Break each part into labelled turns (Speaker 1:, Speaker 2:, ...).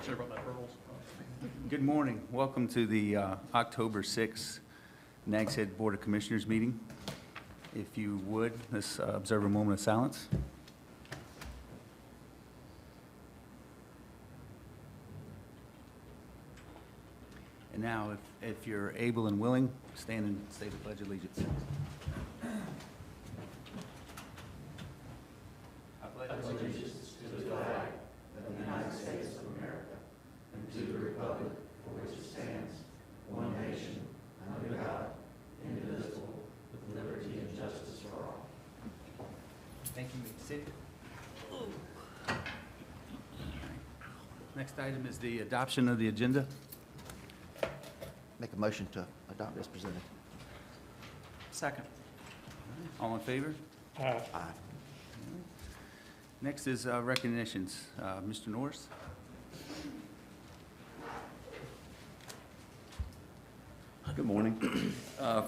Speaker 1: Sorry about that, hurdles.
Speaker 2: Good morning. Welcome to the October 6th Nags Head Board of Commissioners meeting. If you would, let's observe a moment of silence. And now, if you're able and willing, stand and say the Pledge of Allegiance. I pledge allegiance to the flag of the United States of America and to the republic for which it stands, one nation, under God, indivisible, with liberty and justice for all. Thank you. Sit. Next item is the adoption of the agenda.
Speaker 3: Make a motion to adopt as presented.
Speaker 1: Second.
Speaker 2: All in favor?
Speaker 3: Aye.
Speaker 2: Next is recognitions. Mr. Norris?
Speaker 4: Good morning.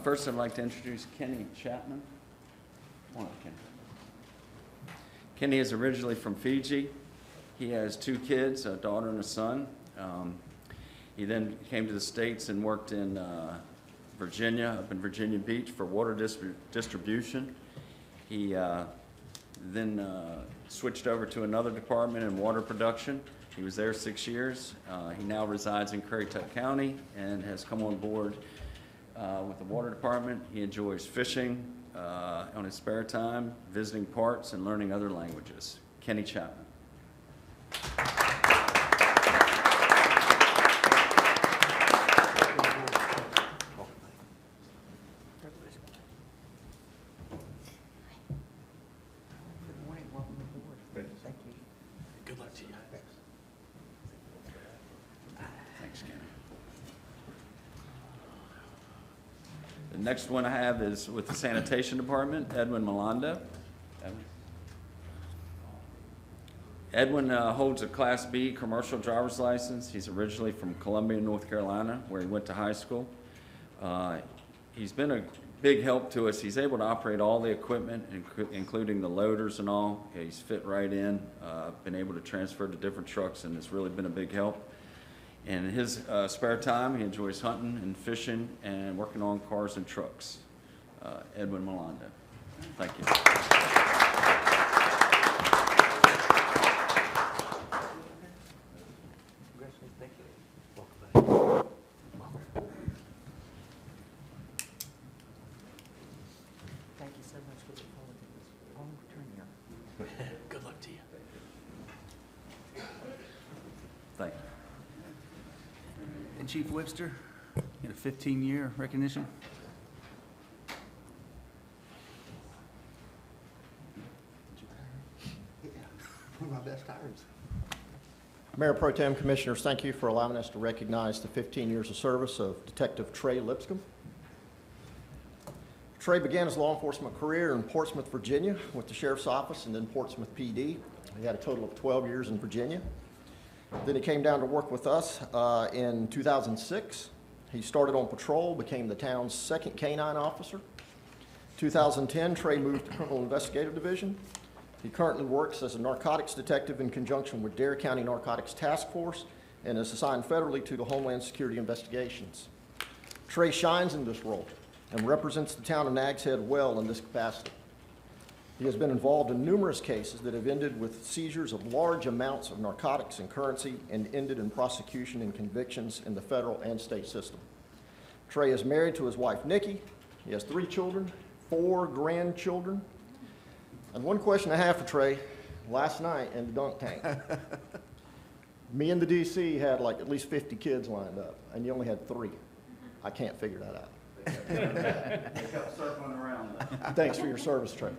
Speaker 4: First, I'd like to introduce Kenny Chapman. Come on up, Kenny. Kenny is originally from Fiji. He has 2 kids, a daughter and a son. He then came to the States and worked in Virginia, up in Virginia Beach for water distribution. He then switched over to another department in water production. He was there 6 years. He now resides in Currituck County and has come on board with the water department. He enjoys fishing on his spare time, visiting parks, and learning other languages. Kenny Chapman.
Speaker 1: Good luck to you.
Speaker 4: Thanks, Kenny. The next one I have is with the sanitation department, Edwin Maldonado. Edwin holds a Class B commercial driver's license. He's originally from Columbia, North Carolina, where he went to high school. He's been a big help to us. He's able to operate all the equipment, including the loaders and all. He's fit right in, been able to transfer to different trucks, and it's really been a big help. And in his spare time, he enjoys hunting and fishing and working on cars and trucks. Edwin Maldonado. Thank you.
Speaker 3: Thank you so much for the long return here.
Speaker 1: Good luck to you.
Speaker 4: Thank you.
Speaker 2: And Chief Webster, get a 15-year recognition.
Speaker 3: Yeah, one of my best times.
Speaker 5: Mayor Pro Tem, Commissioners, thank you for allowing us to recognize the 15 years of service of Detective Trey Lipscomb. Trey began his law enforcement career in Portsmouth, Virginia with the Sheriff's Office and then Portsmouth PD. He had a total of 12 years in Virginia. Then he came down to work with us in 2006. He started on patrol, became the town's 2nd canine officer. 2010, Trey moved to Criminal Investigative Division. He currently works as a narcotics detective in conjunction with Dare County Narcotics Task Force and is assigned federally to the Homeland Security Investigations. Trey shines in this role and represents the town of Nags Head well in this capacity. He has been involved in numerous cases that have ended with seizures of large amounts of narcotics and currency and ended in prosecution and convictions in the federal and state system. Trey is married to his wife, Nikki. He has 3 children, 4 grandchildren. And one question I have for Trey, last night in the dunk tank, me and the DC had like at least 50 kids lined up, and you only had 3. I can't figure that out.
Speaker 4: They kept circling around.
Speaker 5: Thanks for your service, Trey.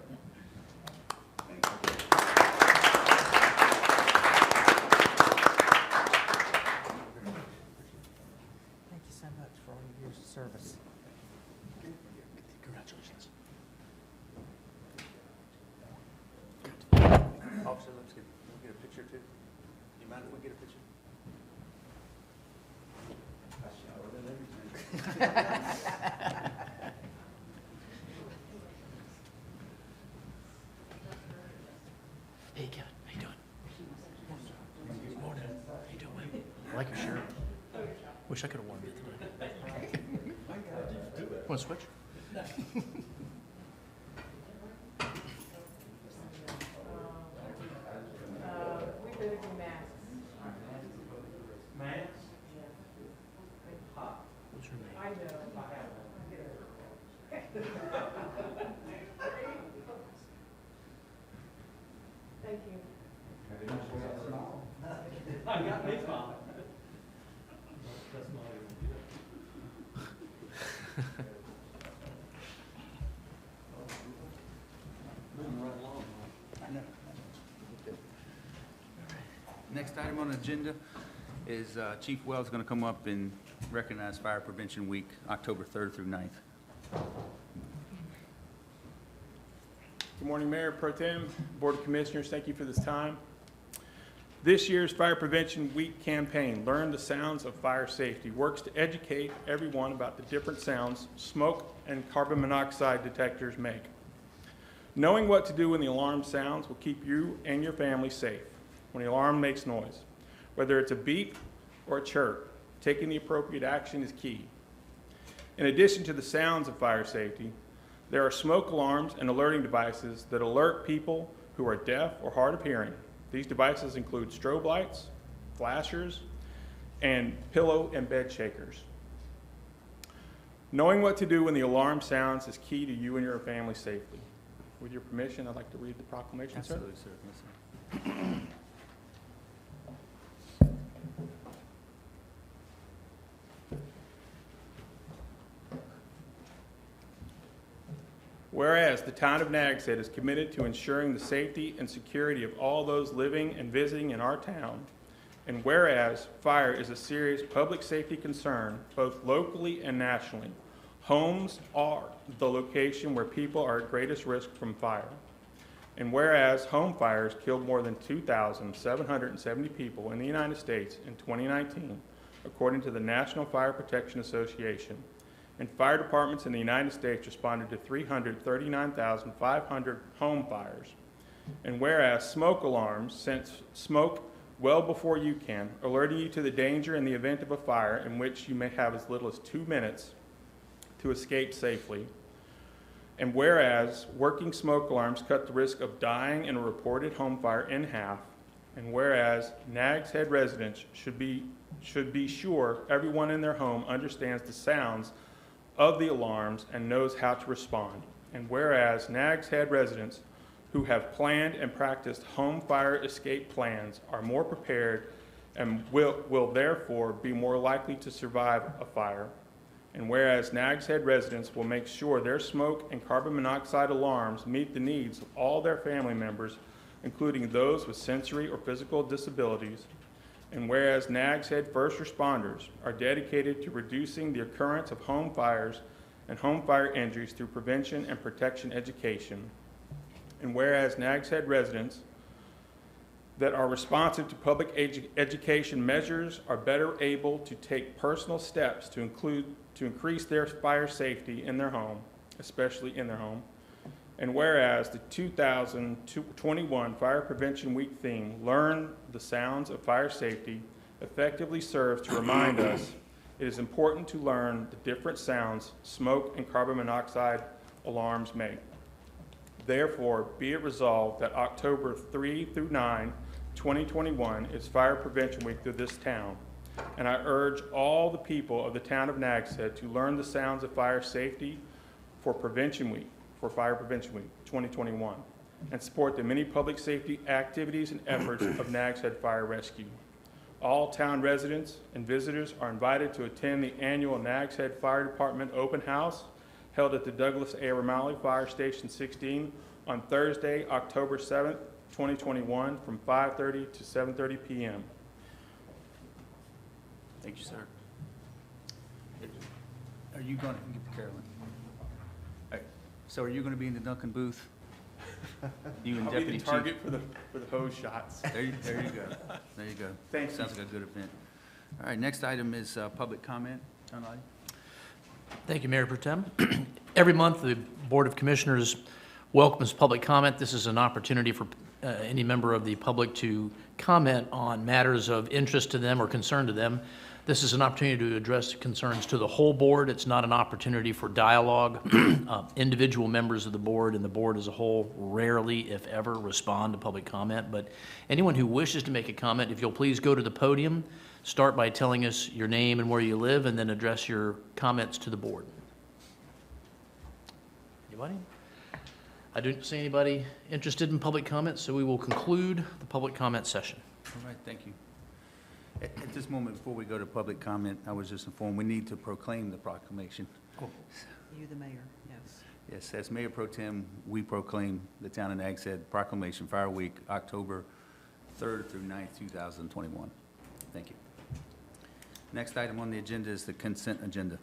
Speaker 3: Thank you so much for all your years of service.
Speaker 1: Congratulations. Officer Lipscomb, can we get a picture too? You mind if we get a picture? Hey, Kevin, how you doing? Good morning. How you doing, man?
Speaker 6: like your shirt. Wish I could have worn it today. Want to switch?
Speaker 7: We better do masks.
Speaker 1: Max?
Speaker 6: What's your name?
Speaker 7: I know. Thank you.
Speaker 1: I got me smiling. Moving right along. I know. Next item on the agenda is Chief Wells going to come up and recognize Fire Prevention Week, October 3rd through 9th.
Speaker 8: Good morning, Mayor Pro Tem, Board of Commissioners, thank you for this time. This year's Fire Prevention Week campaign, Learn the Sounds of Fire Safety, works to educate everyone about the different sounds smoke and carbon monoxide detectors make. Knowing what to do when the alarm sounds will keep you and your family safe when the alarm makes noise. Whether it's a beep or a chirp, taking the appropriate action is key. In addition to the sounds of fire safety, there are smoke alarms and alerting devices that alert people who are deaf or hard of hearing. These devices include strobe lights, flashers, and pillow and bed shakers. Knowing what to do when the alarm sounds is key to you and your family safely. With your permission, I'd like to read the proclamation, sir.
Speaker 1: Absolutely, sir. Yes, sir.
Speaker 8: Whereas the town of Nags Head is committed to ensuring the safety and security of all those living and visiting in our town, and whereas fire is a serious public safety concern both locally and nationally, homes are the location where people are at greatest risk from fire. And whereas home fires killed more than 2,770 people in the United States in 2019, according to the National Fire Protection Association, and fire departments in the United States responded to 339,500 home fires. And whereas smoke alarms sense smoke well before you can, alerting you to the danger in the event of a fire in which you may have as little as 2 minutes to escape safely. And whereas working smoke alarms cut the risk of dying in a reported home fire in half. And whereas Nags Head residents should be sure everyone in their home understands the sounds of the alarms and knows how to respond. And whereas Nags Head residents who have planned and practiced home fire escape plans are more prepared and will therefore be more likely to survive a fire. And whereas Nags Head residents will make sure their smoke and carbon monoxide alarms meet the needs of all their family members, including those with sensory or physical disabilities. And whereas Nags Head first responders are dedicated to reducing the occurrence of home fires and home fire injuries through prevention and protection education. And whereas Nags Head residents that are responsive to public education measures are better able to take personal steps to increase their fire safety in their home, especially in their home. And whereas the 2021 Fire Prevention Week theme, Learn the Sounds of Fire Safety, effectively serves to remind us it is important to learn the different sounds smoke and carbon monoxide alarms make. Therefore, be it resolved that October 3 through 9, 2021 is Fire Prevention Week through this town. And I urge all the people of the town of Nags Head to learn the sounds of fire safety for Prevention Week. For Fire Prevention Week 2021, and support the many public safety activities and efforts of Nags Head Fire Rescue. All town residents and visitors are invited to attend the annual Nags Head Fire Department Open House held at the Douglas A. Romali Fire Station 16 on Thursday, October 7th, 2021 from 5:30 to 7:30 p.m.
Speaker 1: Thank you, sir. Are you going to give Carolyn? So are you going to be in the Duncan booth? You and
Speaker 8: I'll be
Speaker 1: Deputy
Speaker 8: the
Speaker 1: Chief?
Speaker 8: target for the hose shots.
Speaker 1: There you go. There you go.
Speaker 8: Thank you.
Speaker 1: Sounds like a good event. All right, next item is public comment. John Lottie?
Speaker 6: Thank you, Mayor Pro Tem. Every month, the Board of Commissioners welcomes public comment. This is an opportunity for any member of the public to comment on matters of interest to them or concern to them. This is an opportunity to address concerns to the whole board. It's not an opportunity for dialogue. Individual members of the board and the board as a whole rarely, if ever, respond to public comment. But anyone who wishes to make a comment, if you'll please go to the podium, start by telling us your name and where you live, and then address your comments to the board. Anybody? I don't see anybody interested in public comment, so we will conclude the public comment session.
Speaker 1: All right, thank you. At this moment, before we go to public comment, I was just informed we need to proclaim the proclamation.
Speaker 3: You, the mayor, yes.
Speaker 1: Yes, as Mayor Pro Tem, we proclaim the Town of Nags Head Proclamation Fire Week, October 3rd through 9th, 2021. Thank you. Next item on the agenda is the consent agenda.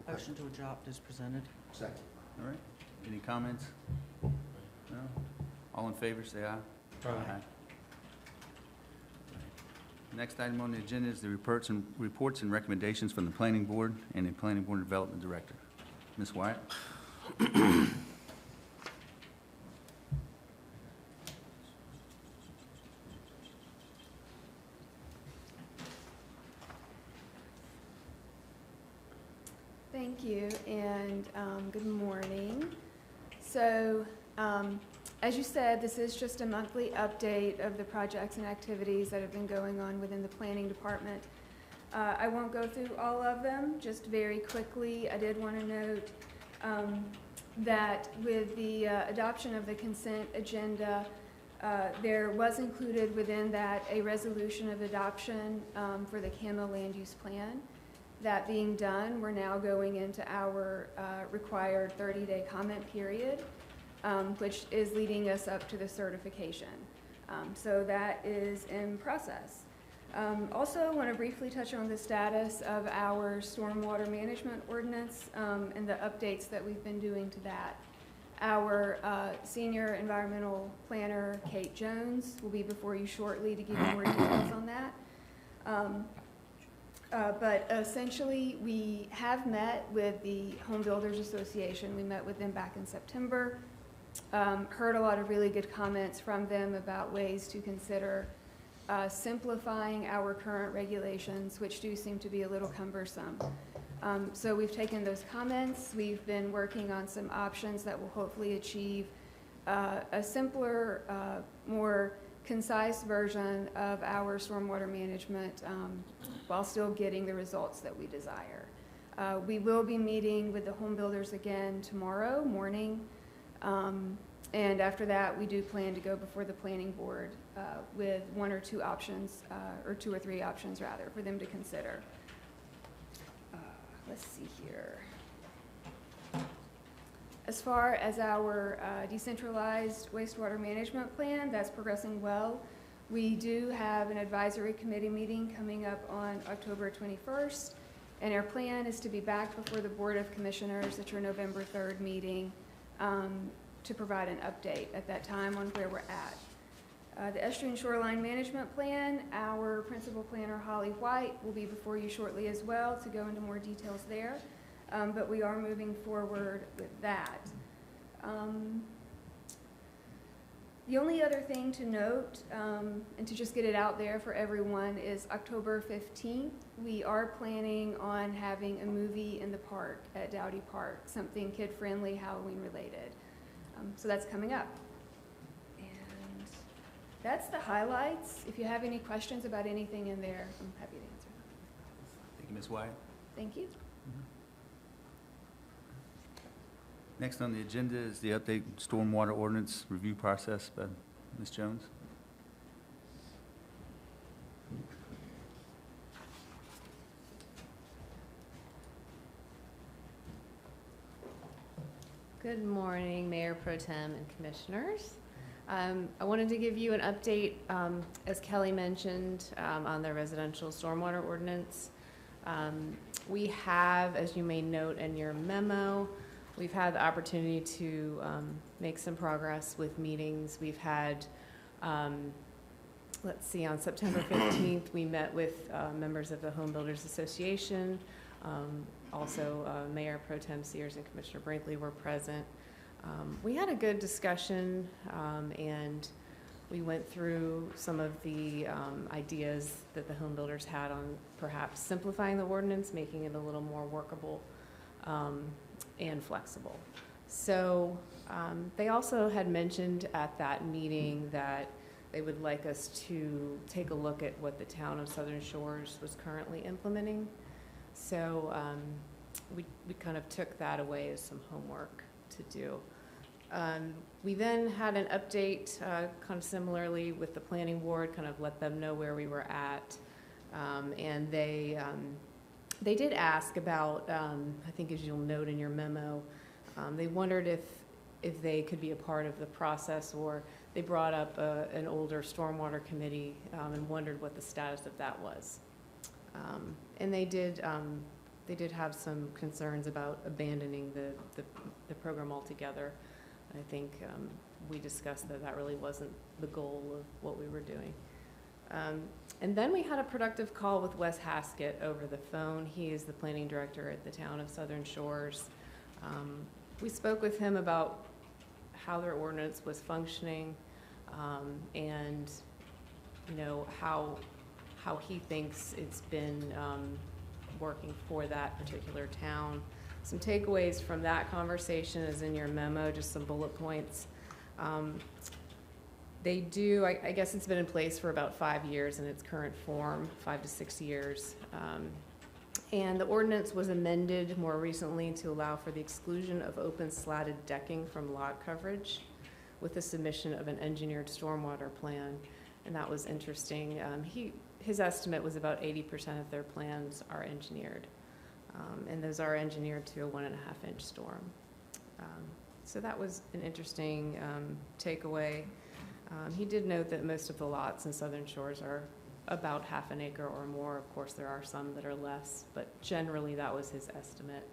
Speaker 3: Motion to adopt is presented.
Speaker 5: Second.
Speaker 1: All right, any comments? No? All in favor, say aye. Aye. Next item on the agenda is the reports and recommendations from the Planning Board and the Planning Board Development Director. Ms. Wyatt?
Speaker 9: Thank you, and good morning. So, as you said, this is just a monthly update of the projects and activities that have been going on within the planning department. I won't go through all of them, just very quickly. I did want to note that with the adoption of the consent agenda, there was included within that a resolution of adoption for the Camel Land Use Plan. That being done, we're now going into our required 30-day comment period, which is leading us up to the certification. So that is in process. Also, want to briefly touch on the status of our stormwater management ordinance and the updates that we've been doing to that. Our senior environmental planner, Kate Jones, will be before you shortly to give you more details on that. But essentially, we have met with the Home Builders Association. We met with them back in September. Heard a lot of really good comments from them about ways to consider simplifying our current regulations, which do seem to be a little cumbersome. So we've taken those comments. We've been working on some options that will hopefully achieve a simpler, more concise version of our stormwater management while still getting the results that we desire. We will be meeting with the home builders again tomorrow morning. And after that, we do plan to go before the planning board with one or two options, or two or three options rather, for them to consider. Let's see here. As far as our decentralized wastewater management plan, that's progressing well. We do have an advisory committee meeting coming up on October 21st, and our plan is to be back before the Board of Commissioners at your November 3rd meeting to provide an update at that time on where we're at. The Estuarine Shoreline Management Plan, our principal planner, Holly White, will be before you shortly as well to go into more details there. But we are moving forward with that. The only other thing to note, and to just get it out there for everyone, is October 15th. We are planning on having a movie in the park at Dowdy Park, something kid-friendly, Halloween-related. So that's coming up. And that's the highlights. If you have any questions about anything in there, I'm happy to answer them.
Speaker 1: Thank you, Ms. Wyatt.
Speaker 9: Thank you.
Speaker 1: Next on the agenda is the update stormwater ordinance review process by Ms. Jones.
Speaker 10: Good morning, Mayor Pro Tem and Commissioners. I wanted to give you an update, as Kelly mentioned, on the residential stormwater ordinance. We have, as you may note in your memo, we've had the opportunity to make some progress with meetings. We've had, let's see, on September 15th, we met with members of the Home Builders Association. Also, Mayor Pro Tem Sears and Commissioner Brinkley were present. We had a good discussion, and we went through some of the ideas that the home builders had on perhaps simplifying the ordinance, making it a little more workable and flexible. So they also had mentioned at that meeting that they would like us to take a look at what the town of Southern Shores was currently implementing. So we kind of took that away as some homework to do. We then had an update kind of similarly with the planning board, kind of let them know where we were at. And they did ask about, I think as you'll note in your memo, they wondered if they could be a part of the process, or they brought up an older stormwater committee and wondered what the status of that was. And they did have some concerns about abandoning the program altogether. I think we discussed that really wasn't the goal of what we were doing. And then we had a productive call with Wes Haskett over the phone. He is the planning director at the town of Southern Shores. We spoke with him about how their ordinance was functioning, and how he thinks it's been working for that particular town. Some takeaways from that conversation is in your memo, just some bullet points. They do, I guess it's been in place for about 5 years in its current form, 5 to 6 years. And the ordinance was amended more recently to allow for the exclusion of open slatted decking from lot coverage with the submission of an engineered stormwater plan. And that was interesting. His estimate was about 80% of their plans are engineered. And those are engineered to a 1.5-inch storm. So that was an interesting takeaway. He did note that most of the lots in Southern Shores are about 1/2 acre or more. Of course, there are some that are less, but generally that was his estimate.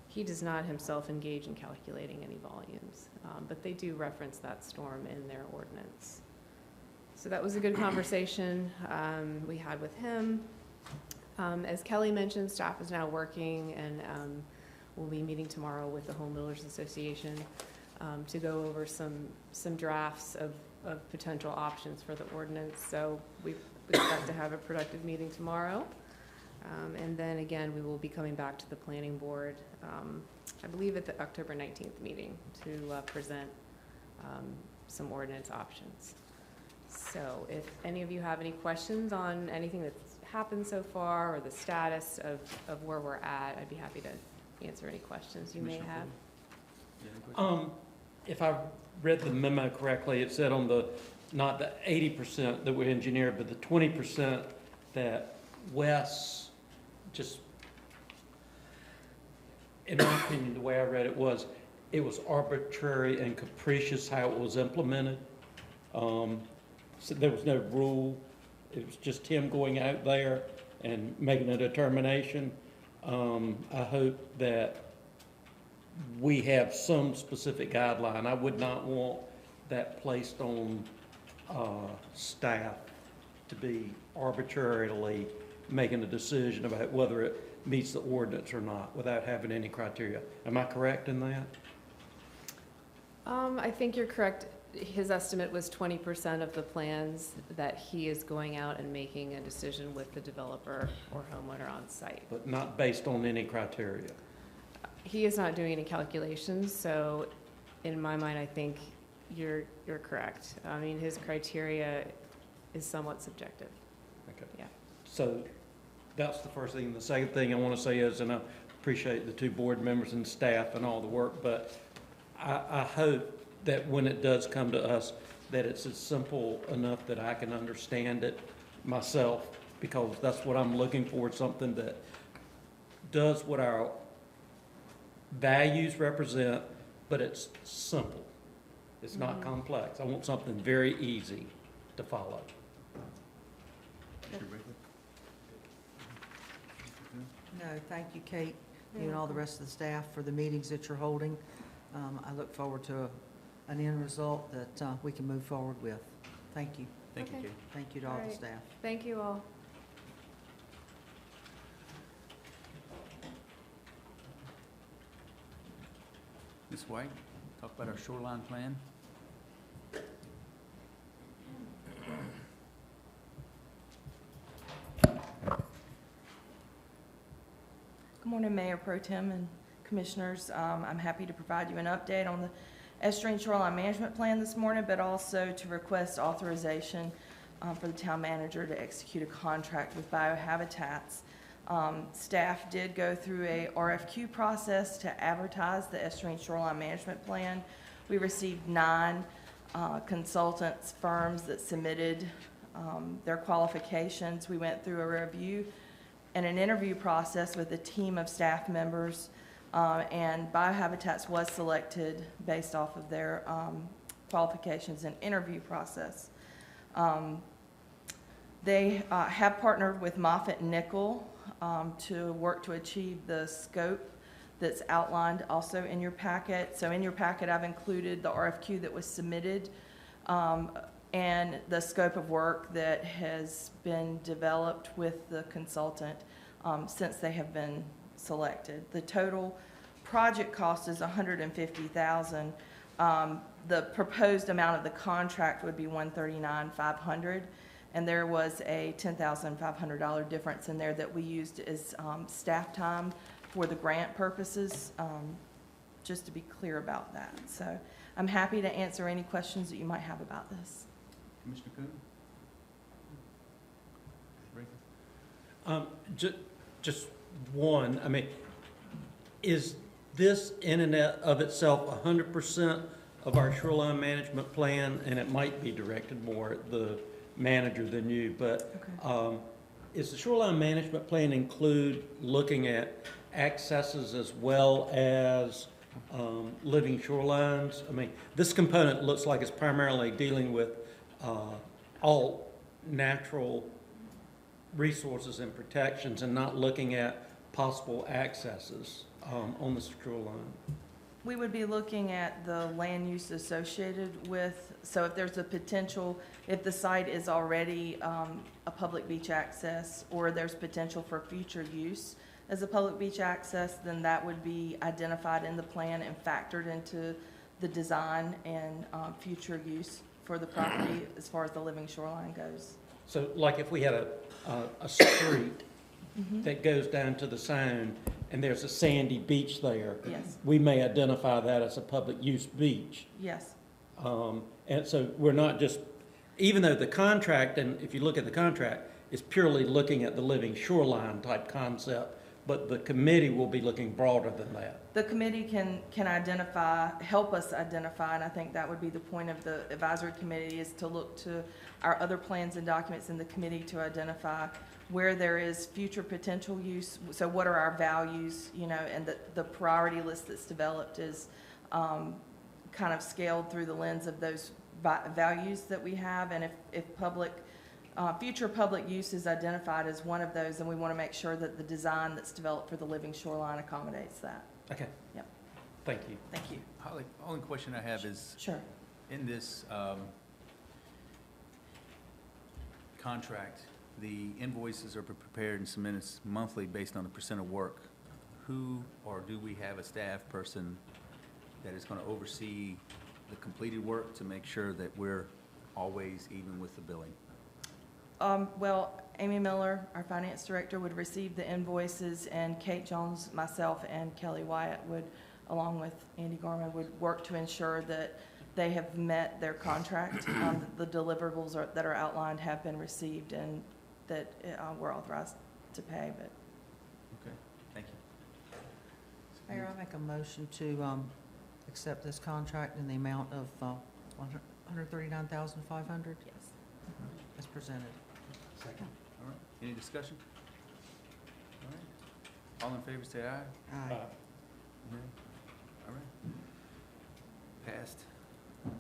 Speaker 10: He does not himself engage in calculating any volumes, but they do reference that storm in their ordinance. So that was a good conversation we had with him. As Kelly mentioned, staff is now working, and we'll be meeting tomorrow with the Home Builders Association to go over some drafts of potential options for the ordinance. So we expect to have a productive meeting tomorrow. And then again, we will be coming back to the planning board, I believe at the October 19th meeting, to present some ordinance options. So if any of you have any questions on anything that's happened so far, or the status of where we're at, I'd be happy to answer any questions you may have.
Speaker 6: If I read the memo correctly, it said on not the 80% that were engineered, but the 20% that Wes, just, in my opinion, the way I read it was arbitrary and capricious how it was implemented. So there was no rule. It was just him going out there and making a determination. I hope that we have some specific guideline. I would not want that placed on staff to be arbitrarily making a decision about whether it meets the ordinance or not without having any criteria. Am I correct in that?
Speaker 10: I think you're correct. His estimate was 20% of the plans that he is going out and making a decision with the developer or homeowner on site.
Speaker 6: But not based on any criteria?
Speaker 10: He is not doing any calculations, so in my mind, I think you're correct. I mean, his criteria is somewhat subjective.
Speaker 6: Okay.
Speaker 10: Yeah.
Speaker 6: So that's the first thing. The second thing I want to say is, and I appreciate the 2 board members and staff and all the work, but I hope that when it does come to us, that it's as simple enough that I can understand it myself, because that's what I'm looking for, something that does what our values represent, but it's simple. It's not complex. I want something very easy to follow.
Speaker 3: No, thank you, Kate, you and all the rest of the staff for the meetings that you're holding. I look forward to an end result that we can move forward with. Thank you.
Speaker 1: Thank you,
Speaker 10: Okay.
Speaker 1: Kate.
Speaker 3: Thank you to all
Speaker 10: All
Speaker 3: the
Speaker 10: right.
Speaker 3: staff.
Speaker 10: Thank you all.
Speaker 1: Ms. White, talk about our shoreline plan.
Speaker 11: Good morning, Mayor Pro Tem and Commissioners. I'm happy to provide you an update on the Estuarine Shoreline Management Plan this morning, but also to request authorization for the town manager to execute a contract with Biohabitats. Staff did go through a RFQ process to advertise the Estuarine Shoreline Management Plan. We received 9 consultants firms that submitted their qualifications. We went through a review and an interview process with a team of staff members, and Biohabitats was selected based off of their qualifications and interview process. They have partnered with Moffitt Nickel to work to achieve the scope that's outlined also in your packet. So in your packet, I've included the RFQ that was submitted and the scope of work that has been developed with the consultant since they have been selected. The total project cost is $150,000. The proposed amount of the contract would be $139,500, and there was a $10,500 difference in there that we used as staff time for the grant purposes, just to be clear about that. So I'm happy to answer any questions that you might have about this.
Speaker 1: Commissioner Coon?
Speaker 12: Just one, I mean, is this in and of itself 100% of our shoreline management plan? And it might be directed more at the manager than you, but
Speaker 11: Okay.
Speaker 12: Is the shoreline management plan include looking at accesses as well as living shorelines? I mean, this component looks like it's primarily dealing with all natural resources and protections and not looking at possible accesses on the shoreline.
Speaker 11: We would be looking at the land use associated with, so if there's a potential, if the site is already a public beach access, or there's potential for future use as a public beach access, then that would be identified in the plan and factored into the design and future use for the property as far as the living shoreline goes.
Speaker 12: So like if we had a street that goes down to the Sound and there's a sandy beach there,
Speaker 11: Yes,
Speaker 12: we may identify that as a public use beach.
Speaker 11: yes,
Speaker 12: And so we're not just, even though the contract, and if you look at the contract, is purely looking at the living shoreline type concept, but the committee will be looking broader than that.
Speaker 11: the committee can identify, help us identify, and I think that would be the point of the advisory committee, is to look to our other plans and documents in the committee to identify where there is future potential use. So what are our values, you know, and the priority list that's developed is kind of scaled through the lens of those values that we have. And if public, future public use is identified as one of those, then we want to make sure that the design that's developed for the living shoreline accommodates that.
Speaker 12: Okay.
Speaker 11: Yep.
Speaker 12: Thank you.
Speaker 11: Thank you.
Speaker 1: Holly, only question I have is,
Speaker 11: Sure.
Speaker 1: in this contract, the invoices are prepared and submitted monthly based on the percent of work. Who, or do we have a staff person that is going to oversee the completed work to make sure that we're always even with the billing?
Speaker 11: Well, Amy Miller, our finance director, would receive the invoices, and Kate Jones, myself, and Kelly Wyatt would, along with Andy Garman, would work to ensure that they have met their contract. The deliverables that are outlined have been received, and that we're authorized to pay, but.
Speaker 1: Okay, thank you.
Speaker 3: Mayor, I make a motion to accept this contract in the amount of $139,500
Speaker 11: Yes.
Speaker 3: as presented.
Speaker 1: Second. All right, any discussion? All right, all in favor say aye.
Speaker 3: Aye.
Speaker 1: Nay? All right. Passed. All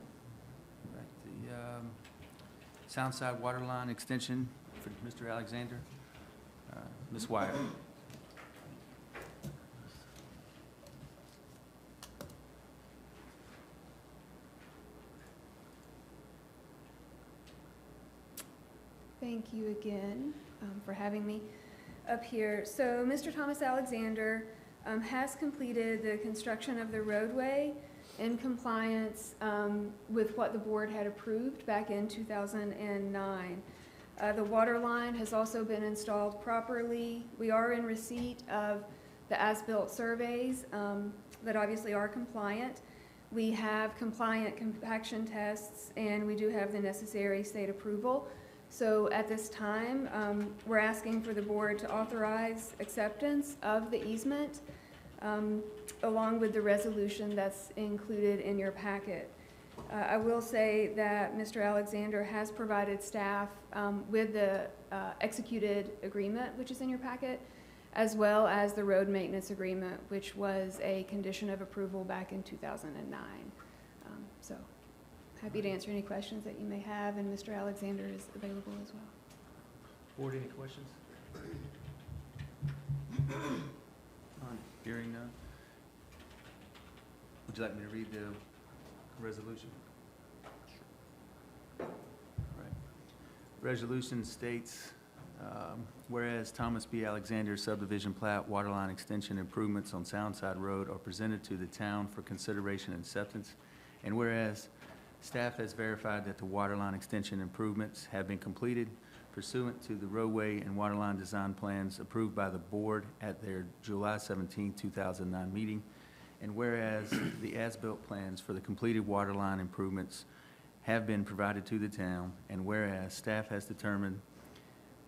Speaker 1: right, the Soundside water line extension for Mr. Alexander. Ms. Wyatt.
Speaker 9: Thank you again for having me up here. So Mr. Thomas Alexander has completed the construction of the roadway in compliance with what the board had approved back in 2009. The water line has also been installed properly. We are in receipt of the as-built surveys that obviously are compliant. We have compliant compaction tests, and we do have the necessary state approval. So at this time, we're asking for the board to authorize acceptance of the easement along with the resolution that's included in your packet. I will say that Mr. Alexander has provided staff with the executed agreement, which is in your packet, as well as the road maintenance agreement, which was a condition of approval back in 2009. So happy to answer any questions that you may have, and Mr. Alexander is available as well.
Speaker 1: Board, any questions? None. Hearing none. Would you like me to read the resolution? All right. Resolution states, whereas Thomas B. Alexander subdivision plat waterline extension improvements on Soundside Road are presented to the town for consideration and acceptance, and whereas staff has verified that the waterline extension improvements have been completed pursuant to the roadway and waterline design plans approved by the board at their July 17, 2009 meeting, and whereas the as-built plans for the completed waterline improvements have been provided to the town, and whereas staff has determined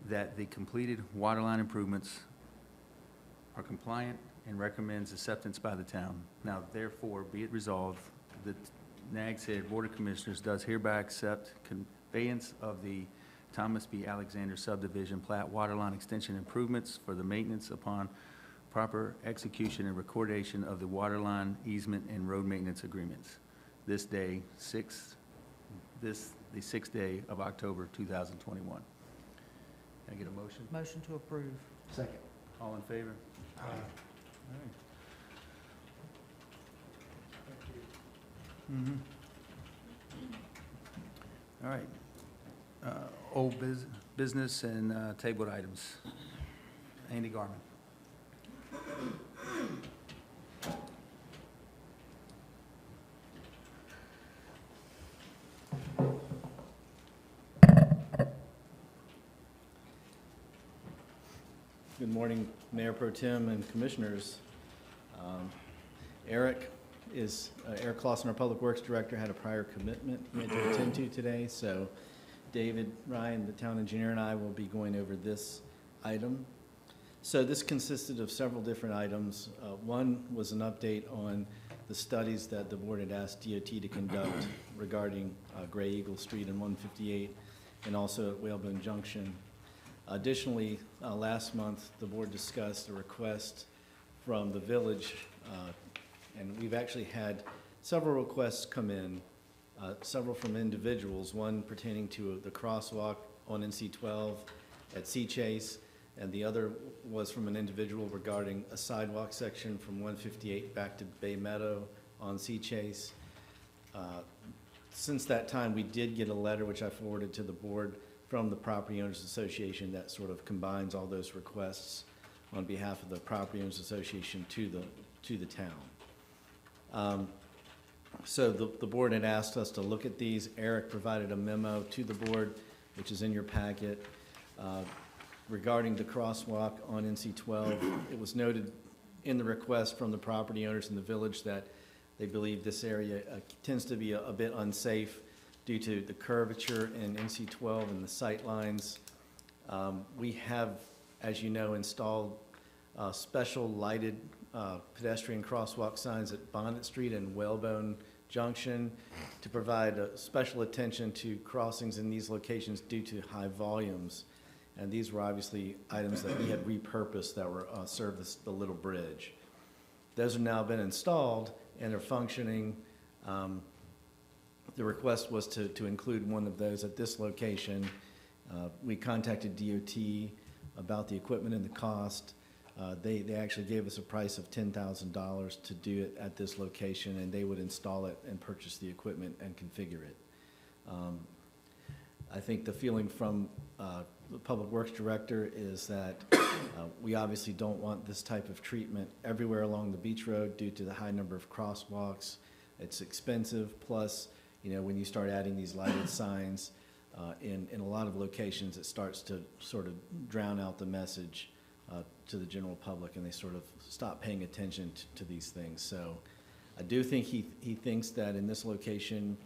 Speaker 1: that the completed waterline improvements are compliant and recommends acceptance by the town. Now therefore be it resolved, the Nags Head Board of Commissioners does hereby accept conveyance of the Thomas B. Alexander subdivision plat waterline extension improvements for the maintenance upon proper execution and recordation of the waterline easement and road maintenance agreements. This day, the 6th day of October 2021. Can I get a motion?
Speaker 3: Motion to approve.
Speaker 5: Second.
Speaker 1: All in favor? Aye. All right. Old business and tabled items. Andy Garman.
Speaker 13: Good morning, Mayor Pro Tem and Commissioners. Eric Clausen, our Public Works Director, had a prior commitment he had to attend to today, so David Ryan, the town engineer, and I will be going over this item. So this consisted of several different items. One was an update on the studies that the board had asked DOT to conduct regarding Gray Eagle Street and 158, and also at Whalebone Junction. Additionally, last month, the board discussed a request from the village, and we've actually had several requests come in, several from individuals, one pertaining to the crosswalk on NC-12 at Sea Chase, and the other was from an individual regarding a sidewalk section from 158 back to Bay Meadow on Sea Chase. Since that time, we did get a letter, which I forwarded to the board, from the Property Owners Association that sort of combines all those requests on behalf of the Property Owners Association to the town. So the board had asked us to look at these. Eric provided a memo to the board, which is in your packet, regarding the crosswalk on NC-12. It was noted in the request from the property owners in the village that they believe this area tends to be a bit unsafe due to the curvature in NC-12 and the sight lines. We have, as you know, installed special lighted pedestrian crosswalk signs at Bonnet Street and Whalebone Junction to provide special attention to crossings in these locations due to high volumes. And these were obviously items that we had repurposed that were served the little bridge. Those have now been installed and are functioning. The request was to include one of those at this location. We contacted DOT about the equipment and the cost. They actually gave us a price of $10,000 to do it at this location, and they would install it and purchase the equipment and configure it. I think the feeling from the Public Works Director is that we obviously don't want this type of treatment everywhere along the beach road due to the high number of crosswalks. It's expensive, plus, you know, when you start adding these lighted signs in a lot of locations, it starts to sort of drown out the message to the general public, and they sort of stop paying attention to these things. So I do think he thinks that in this location,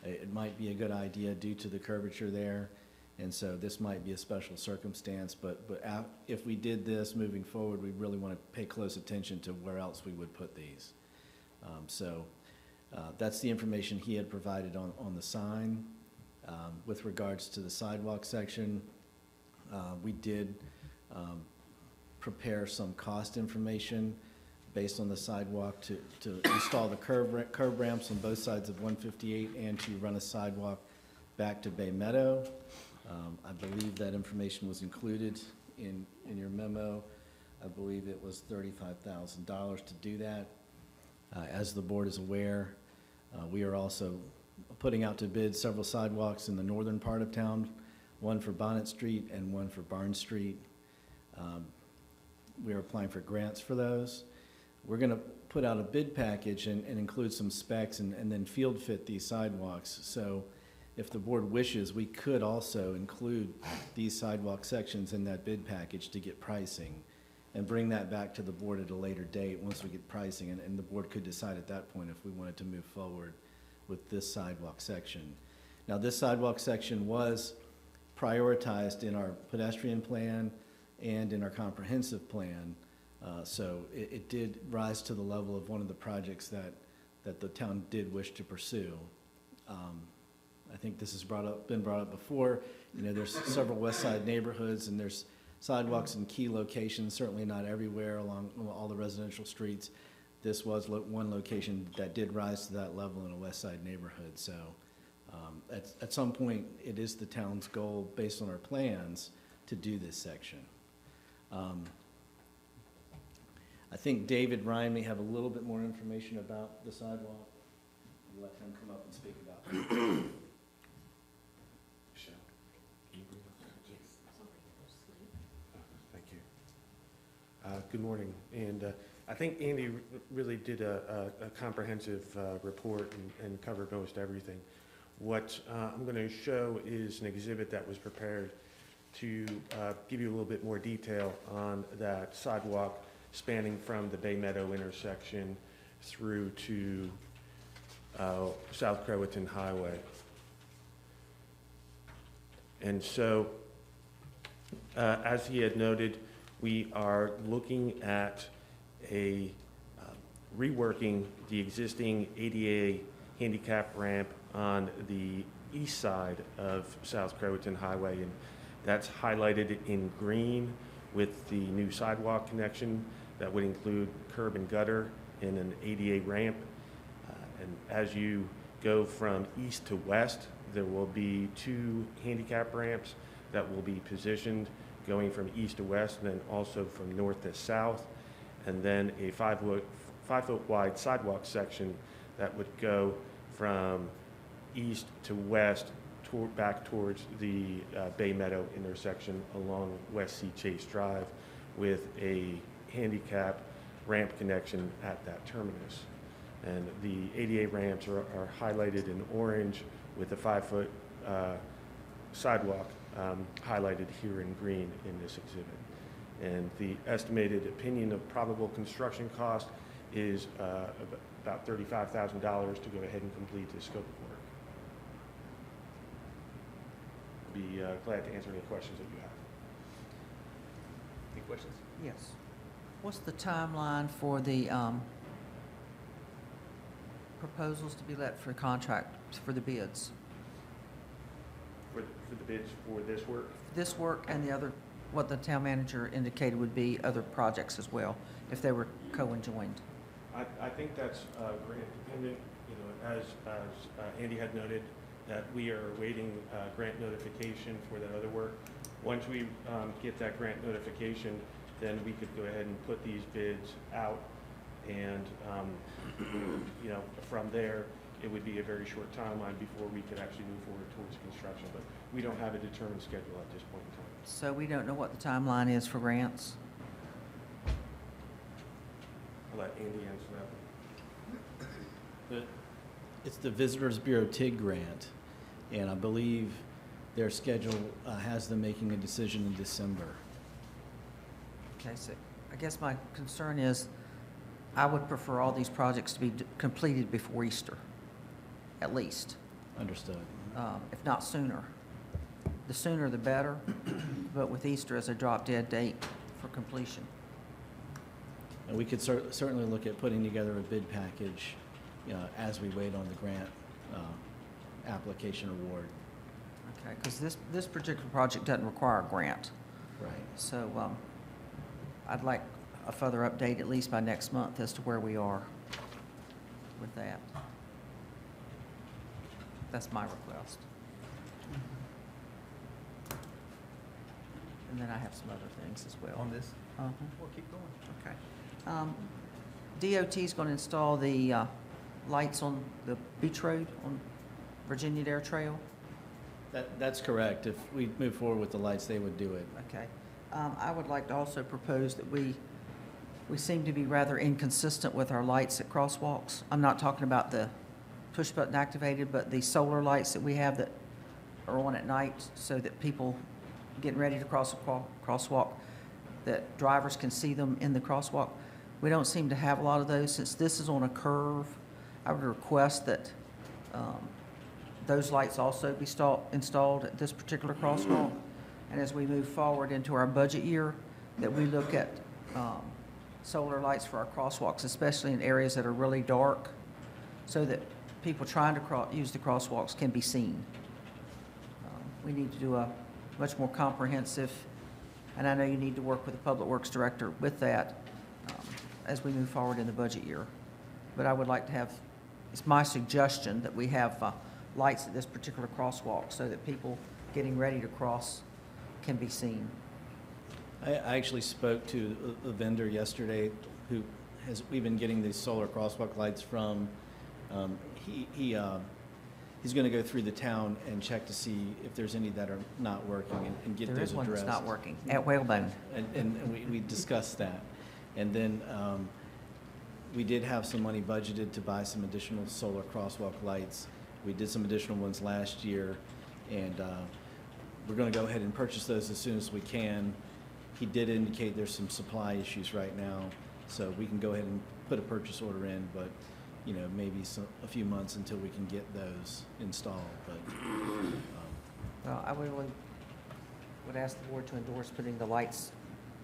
Speaker 13: it might be a good idea due to the curvature there. And so this might be a special circumstance, but if we did this moving forward, we really want to pay close attention to where else we would put these. That's the information he had provided on the sign. With regards to the sidewalk section, we did prepare some cost information based on the sidewalk to install the curb ramps on both sides of 158 and to run a sidewalk back to Bay Meadow. I believe that information was included in your memo. I believe it was $35,000 to do that. As the board is aware, we are also putting out to bid several sidewalks in the northern part of town, one for Bonnet Street and one for Barnes Street. We are applying for grants for those. We're going to put out a bid package and include some specs and then field fit these sidewalks. So if the board wishes, we could also include these sidewalk sections in that bid package to get pricing and bring that back to the board at a later date once we get pricing, and the board could decide at that point if we wanted to move forward with this sidewalk section. Now, this sidewalk section was prioritized in our pedestrian plan and in our comprehensive plan, so it did rise to the level of one of the projects that the town did wish to pursue. I think this has been brought up before. You know, there's several West Side neighborhoods, and there's sidewalks in key locations, certainly not everywhere along all the residential streets. This was one location that did rise to that level in a West Side neighborhood. So at some point, it is the town's goal, based on our plans, to do this section. I think David Ryan may have a little bit more information about the sidewalk. I'll let him come up and speak about it.
Speaker 14: Thank you. Good morning. And I think Andy really did a comprehensive report and covered most everything. What I'm going to show is an exhibit that was prepared to give you a little bit more detail on that sidewalk spanning from the Bay Meadow intersection through to South Croatan Highway. And so, as he had noted, we are looking at reworking the existing ADA handicap ramp on the east side of South Croatan Highway, and that's highlighted in green with the new sidewalk connection that would include curb and gutter and an ADA ramp. And as you go from east to west, there will be 2 handicap ramps that will be positioned going from east to west, and then also from north to south, and then a 5-foot wide sidewalk section that would go from east to west back towards the Bay Meadow intersection along West Sea Chase Drive, with a handicap ramp connection at that terminus. And the ADA ramps are highlighted in orange, with the 5-foot sidewalk highlighted here in green in this exhibit. And the estimated opinion of probable construction cost is about $35,000 to go ahead and complete this scope of work. I'll be glad to answer any questions that you have.
Speaker 1: Any questions?
Speaker 3: Yes. What's the timeline for the proposals to be let for contract, for the bids?
Speaker 14: For the bids for this work?
Speaker 3: This work and the other, what the town manager indicated would be other projects as well, if they were co-enjoined.
Speaker 14: I think that's grant dependent. You know, as Andy had noted, that we are awaiting grant notification for that other work. Once we get that grant notification, then we could go ahead and put these bids out, and you know, from there, it would be a very short timeline before we could actually move forward towards construction, but we don't have a determined schedule at this point in time.
Speaker 3: So we don't know what the timeline is for grants?
Speaker 14: I'll let Andy answer that.
Speaker 13: It's the Visitors Bureau TIG grant, and I believe their schedule has them making a decision in December.
Speaker 3: Okay, so I guess my concern is, I would prefer all these projects to be completed before Easter, at least,
Speaker 13: Understood.
Speaker 3: if not sooner. The sooner the better, but with Easter as a drop-dead date for completion.
Speaker 13: And we could certainly look at putting together a bid package as we wait on the grant application award.
Speaker 3: Okay, because this particular project doesn't require a grant.
Speaker 13: Right.
Speaker 3: So I'd like a further update, at least by next month, as to where we are with that. That's my request. And then I have some other things as well.
Speaker 1: On this?
Speaker 3: Uh-huh.
Speaker 1: We'll keep going.
Speaker 3: Okay. DOT is going to install the lights on the beach road on Virginia Dare Trail.
Speaker 13: That's correct. If we move forward with the lights, they would do it.
Speaker 3: Okay. I would like to also propose that we seem to be rather inconsistent with our lights at crosswalks. I'm not talking about the push button activated, but the solar lights that we have that are on at night so that people getting ready to cross a crosswalk, that drivers can see them in the crosswalk. We don't seem to have a lot of those. Since this is on a curve, I would request that those lights also be installed at this particular crosswalk. And as we move forward into our budget year, that we look at solar lights for our crosswalks, especially in areas that are really dark, so that people trying to use the crosswalks can be seen. We need to do a much more comprehensive, and I know you need to work with the Public Works Director with that as we move forward in the budget year. But I would like to have, it's my suggestion that we have lights at this particular crosswalk so that people getting ready to cross can be seen.
Speaker 13: I actually spoke to a vendor yesterday who we've been getting these solar crosswalk lights from. He's going to go through the town and check to see if there's any that are not working and get those addressed.
Speaker 3: There is one that's not working, at Whalebone.
Speaker 13: And we discussed that. And then we did have some money budgeted to buy some additional solar crosswalk lights. We did some additional ones last year, and we're going to go ahead and purchase those as soon as we can. He did indicate there's some supply issues right now, so we can go ahead and put a purchase order in, but you know, maybe a few months until we can get those installed. But
Speaker 3: Well, I would ask the board to endorse putting the lights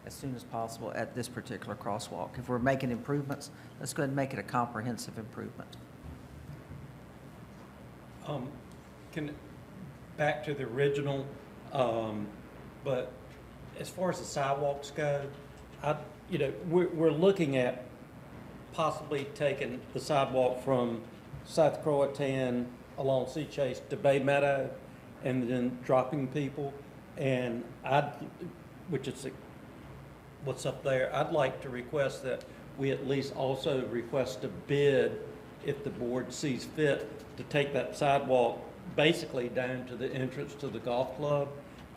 Speaker 3: as soon as possible at this particular crosswalk. If we're making improvements, let's go ahead and make it a comprehensive improvement.
Speaker 12: Back to the original, but as far as the sidewalks go, we're looking at possibly taking the sidewalk from South Croatan along Sea Chase to Bay Meadow and then dropping people. And what's up there, I'd like to request that we at least also request a bid, if the board sees fit, to take that sidewalk basically down to the entrance to the golf club.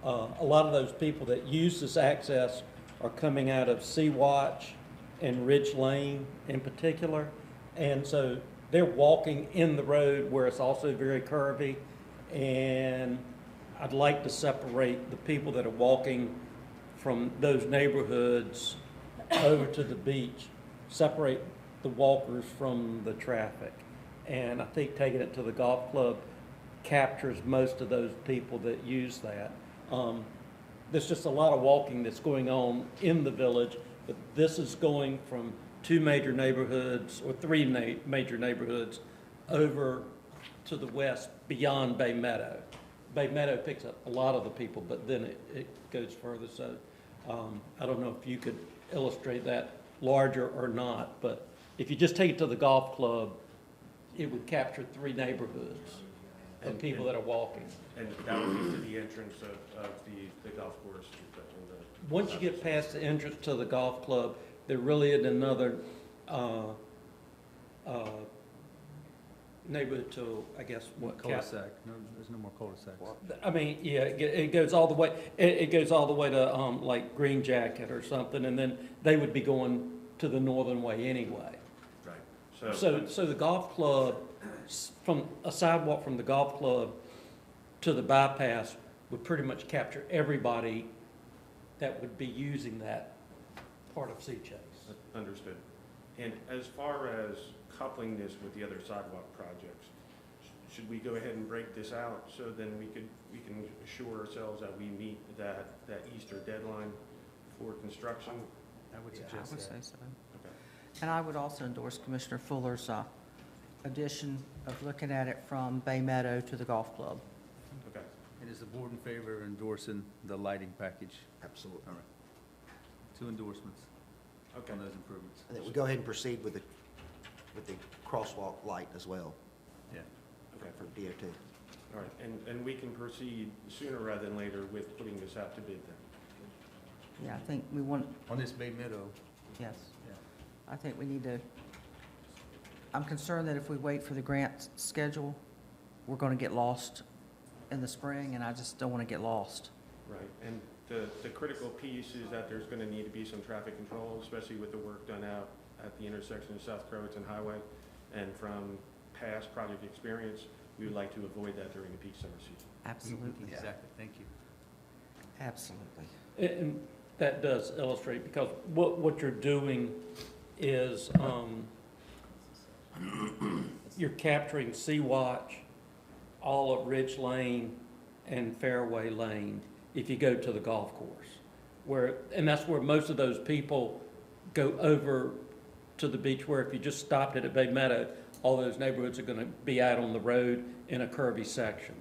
Speaker 12: A lot of those people that use this access are coming out of Sea Watch and Ridge Lane in particular. And so they're walking in the road where it's also very curvy. And I'd like to separate the people that are walking from those neighborhoods over to the beach, separate the walkers from the traffic. And I think taking it to the golf club captures most of those people that use that. There's just a lot of walking that's going on in the village, but this is going from two major neighborhoods or three major neighborhoods over to the west beyond Bay Meadow. Bay Meadow picks up a lot of the people, but then it goes further. So I don't know if you could illustrate that larger or not, but if you just take it to the golf club, it would capture three neighborhoods of people that are walking.
Speaker 14: And that would be to the entrance of the golf course.
Speaker 12: Once you get past the entrance to the golf club, there really isn't another neighborhood to, I guess, what?
Speaker 1: Cul-de-sac, no, there's no more cul-de-sacs.
Speaker 12: I mean, yeah, it goes all the way, it goes all the way to, like Green Jacket or something, and then they would be going to the northern way anyway.
Speaker 14: Right.
Speaker 12: So the golf club, from a sidewalk from the golf club to the bypass would pretty much capture everybody that would be using that part of Sea Chase.
Speaker 14: Understood. And as far as coupling this with the other sidewalk projects, should we go ahead and break this out so then we can assure ourselves that we meet that Easter deadline for construction?
Speaker 1: I would
Speaker 3: I
Speaker 1: suggest
Speaker 3: would
Speaker 1: that.
Speaker 3: say so.
Speaker 14: Okay.
Speaker 3: And I would also endorse Commissioner Fuller's addition of looking at it from Bay Meadow to the golf club.
Speaker 14: Okay.
Speaker 1: And is the board in favor of endorsing the lighting package?
Speaker 2: Absolutely.
Speaker 1: All right. 2 endorsements
Speaker 14: Okay.
Speaker 1: on those improvements.
Speaker 2: And then we go ahead and proceed with the crosswalk light as well.
Speaker 1: Yeah.
Speaker 14: Okay.
Speaker 2: For DOT.
Speaker 14: All right. And we can proceed sooner rather than later with putting this out to bid then?
Speaker 3: Yeah, I think we want,
Speaker 1: On this Bay Meadow,
Speaker 3: yes.
Speaker 1: yeah.
Speaker 3: I think we need to, I'm concerned that if we wait for the grant schedule, we're going to get lost in the spring, and I just don't want to get lost.
Speaker 14: Right. And the critical piece is that there's going to need to be some traffic control, especially with the work done out at the intersection of South Croatan Highway. And from past project experience, we would like to avoid that during the peak summer season.
Speaker 3: Absolutely.
Speaker 1: Exactly, thank you.
Speaker 3: Absolutely.
Speaker 12: And that does illustrate, because what you're doing is, you're capturing Sea-Watch, all of Ridge Lane and Fairway Lane if you go to the golf course. And that's where most of those people go over to the beach, where if you just stopped it at Bay Meadow, all those neighborhoods are gonna be out on the road in a curvy section.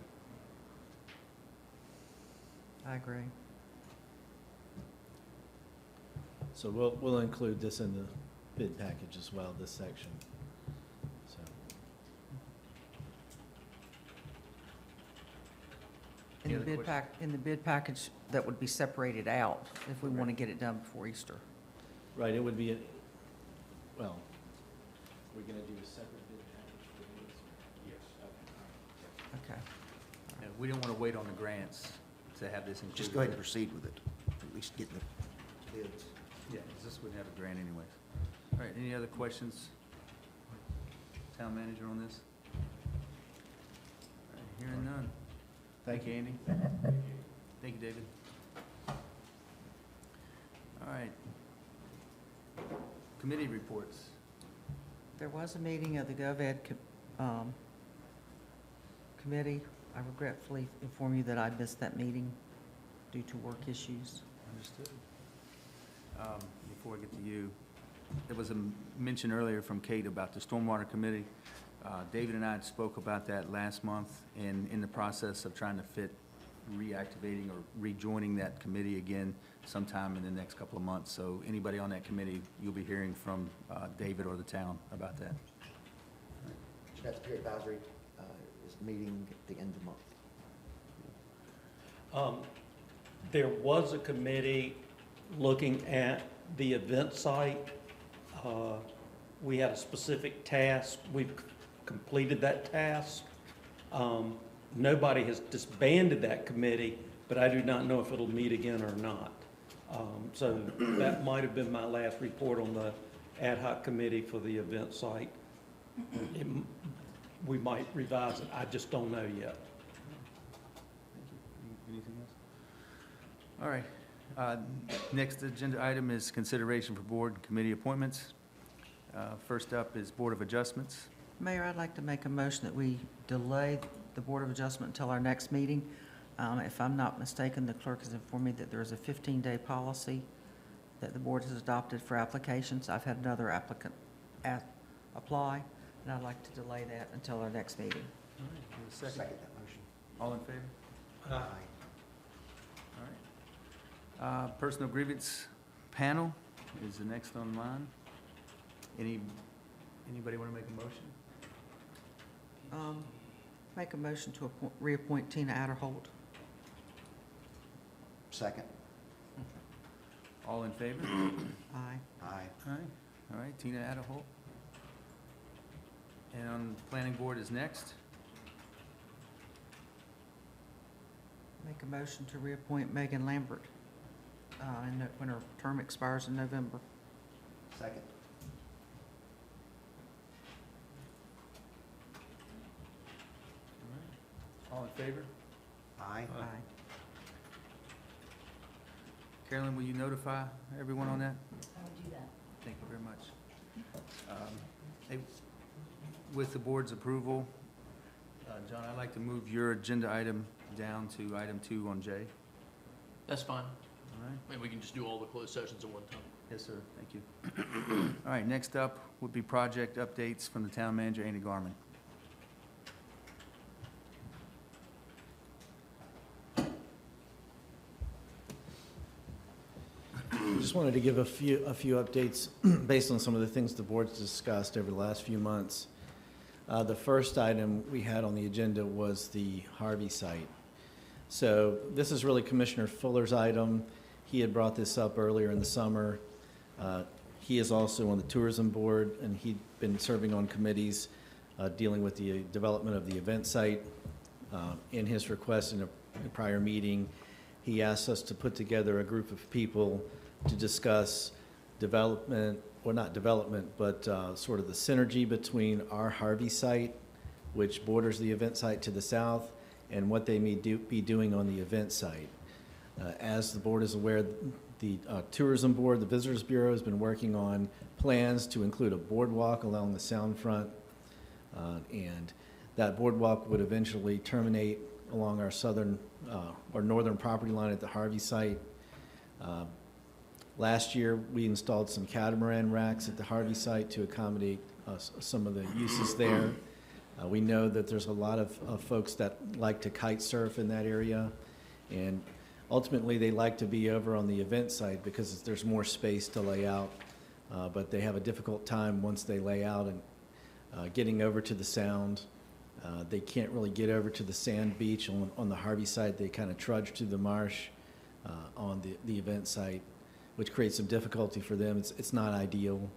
Speaker 3: I agree.
Speaker 13: So we'll include this in the bid package as well, this section. So,
Speaker 3: In
Speaker 1: Any
Speaker 3: the
Speaker 1: other
Speaker 3: bid
Speaker 1: questions?
Speaker 3: in the bid package, that would be separated out if we want to get it done before Easter.
Speaker 13: right, it would be, well, we're gonna do a separate bid package for this?
Speaker 14: Yes.
Speaker 3: Okay.
Speaker 1: Yeah, we don't want to wait on the grants to have this included.
Speaker 2: Just go ahead and proceed with it, at least getting the bids.
Speaker 1: Yeah, 'cause this would have a grant anyways. All right, any other questions? Town manager on this? All right, hearing none. Thank you, Andy. Thank you, David. All right. Committee reports.
Speaker 3: There was a meeting of the GovEd committee. I regretfully inform you that I missed that meeting due to work issues.
Speaker 1: Understood. Before I get to you, there was a mention earlier from Kate about the Stormwater Committee. David and I spoke about that last month, and in the process of trying to fit reactivating or rejoining that committee again sometime in the next couple of months. So anybody on that committee, you'll be hearing from David or the town about that.
Speaker 2: Secretary Advisory is meeting at the end of the month.
Speaker 12: There was a committee looking at the event site. We had a specific task. We've completed that task. Nobody has disbanded that committee, but I do not know if it'll meet again or not. So that might have been my last report on the ad hoc committee for the event site. We might revise it. I just don't know yet.
Speaker 1: Thank you. Anything else? All right. Next agenda item is consideration for board and committee appointments. First up is Board of Adjustments.
Speaker 3: Mayor, I'd like to make a motion that we delay the Board of Adjustment until our next meeting. If I'm not mistaken, the clerk has informed me that there is a 15-day policy that the board has adopted for applications. I've had another applicant apply, and I'd like to delay that until our next meeting.
Speaker 1: All right, do a second.
Speaker 2: Second that motion.
Speaker 1: All in favor?
Speaker 2: Aye.
Speaker 1: All right. Personal grievance panel is the next on line. Anybody want to make a motion?
Speaker 3: Make a motion to reappoint Tina Adderholt.
Speaker 2: Second.
Speaker 1: All in favor?
Speaker 3: Aye.
Speaker 2: Aye.
Speaker 1: Aye. All right, Tina Adderholt. And on planning board is next.
Speaker 3: Make a motion to reappoint Megan Lambert when her term expires in November.
Speaker 5: Second.
Speaker 1: All in favor?
Speaker 5: Aye.
Speaker 3: Aye.
Speaker 1: Carolyn, will you notify everyone on that?
Speaker 2: I will do that.
Speaker 1: Thank you very much. Hey, with the board's approval, John, I'd like to move your agenda item down to item 2 on J.
Speaker 6: That's fine.
Speaker 1: All right?
Speaker 6: I mean, we can just do all the closed sessions at one time.
Speaker 1: Yes, sir. Thank you. All right, next up would be project updates from the town manager, Andy Garman.
Speaker 13: Just wanted to give a few updates based on some of the things the board's discussed over the last few months. The first item we had on the agenda was the Harvey site. So this is really Commissioner Fuller's item. He had brought this up earlier in the summer. He is also on the tourism board, and he'd been serving on committees dealing with the development of the event site. In his request in a prior meeting, he asked us to put together a group of people to discuss development, or not development, but sort of the synergy between our Harvey site, which borders the event site to the south, and what they may be doing on the event site. As the board is aware, the Tourism Board, the Visitors Bureau, has been working on plans to include a boardwalk along the sound front, and that boardwalk would eventually terminate along our southern or northern property line at the Harvey site. Last year, we installed some catamaran racks at the Harvey site to accommodate some of the uses there. We know that there's a lot of folks that like to kite surf in that area, and ultimately they like to be over on the event site because there's more space to lay out, but they have a difficult time once they lay out and getting over to the sound. They can't really get over to the sand beach on the Harvey site. They kind of trudge to the marsh on the event site, which creates some difficulty for them. It's not ideal.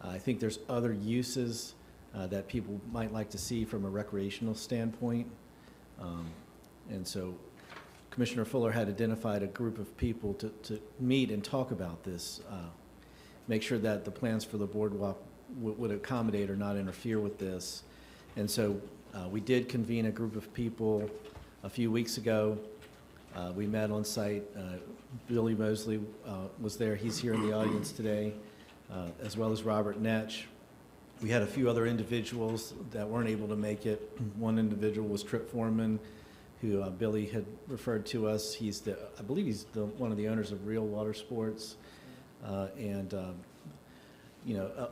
Speaker 13: I think there's other uses that people might like to see from a recreational standpoint. And so Commissioner Fuller had identified a group of people to meet and talk about this, make sure that the plans for the boardwalk would accommodate or not interfere with this. And so we did convene a group of people a few weeks ago. We met on site. Billy Mosley was there. He's here in the audience today, as well as Robert Netch. We had a few other individuals that weren't able to make it. One individual was Trip Foreman, who Billy had referred to us. I believe he's one of the owners of Real Water Sports.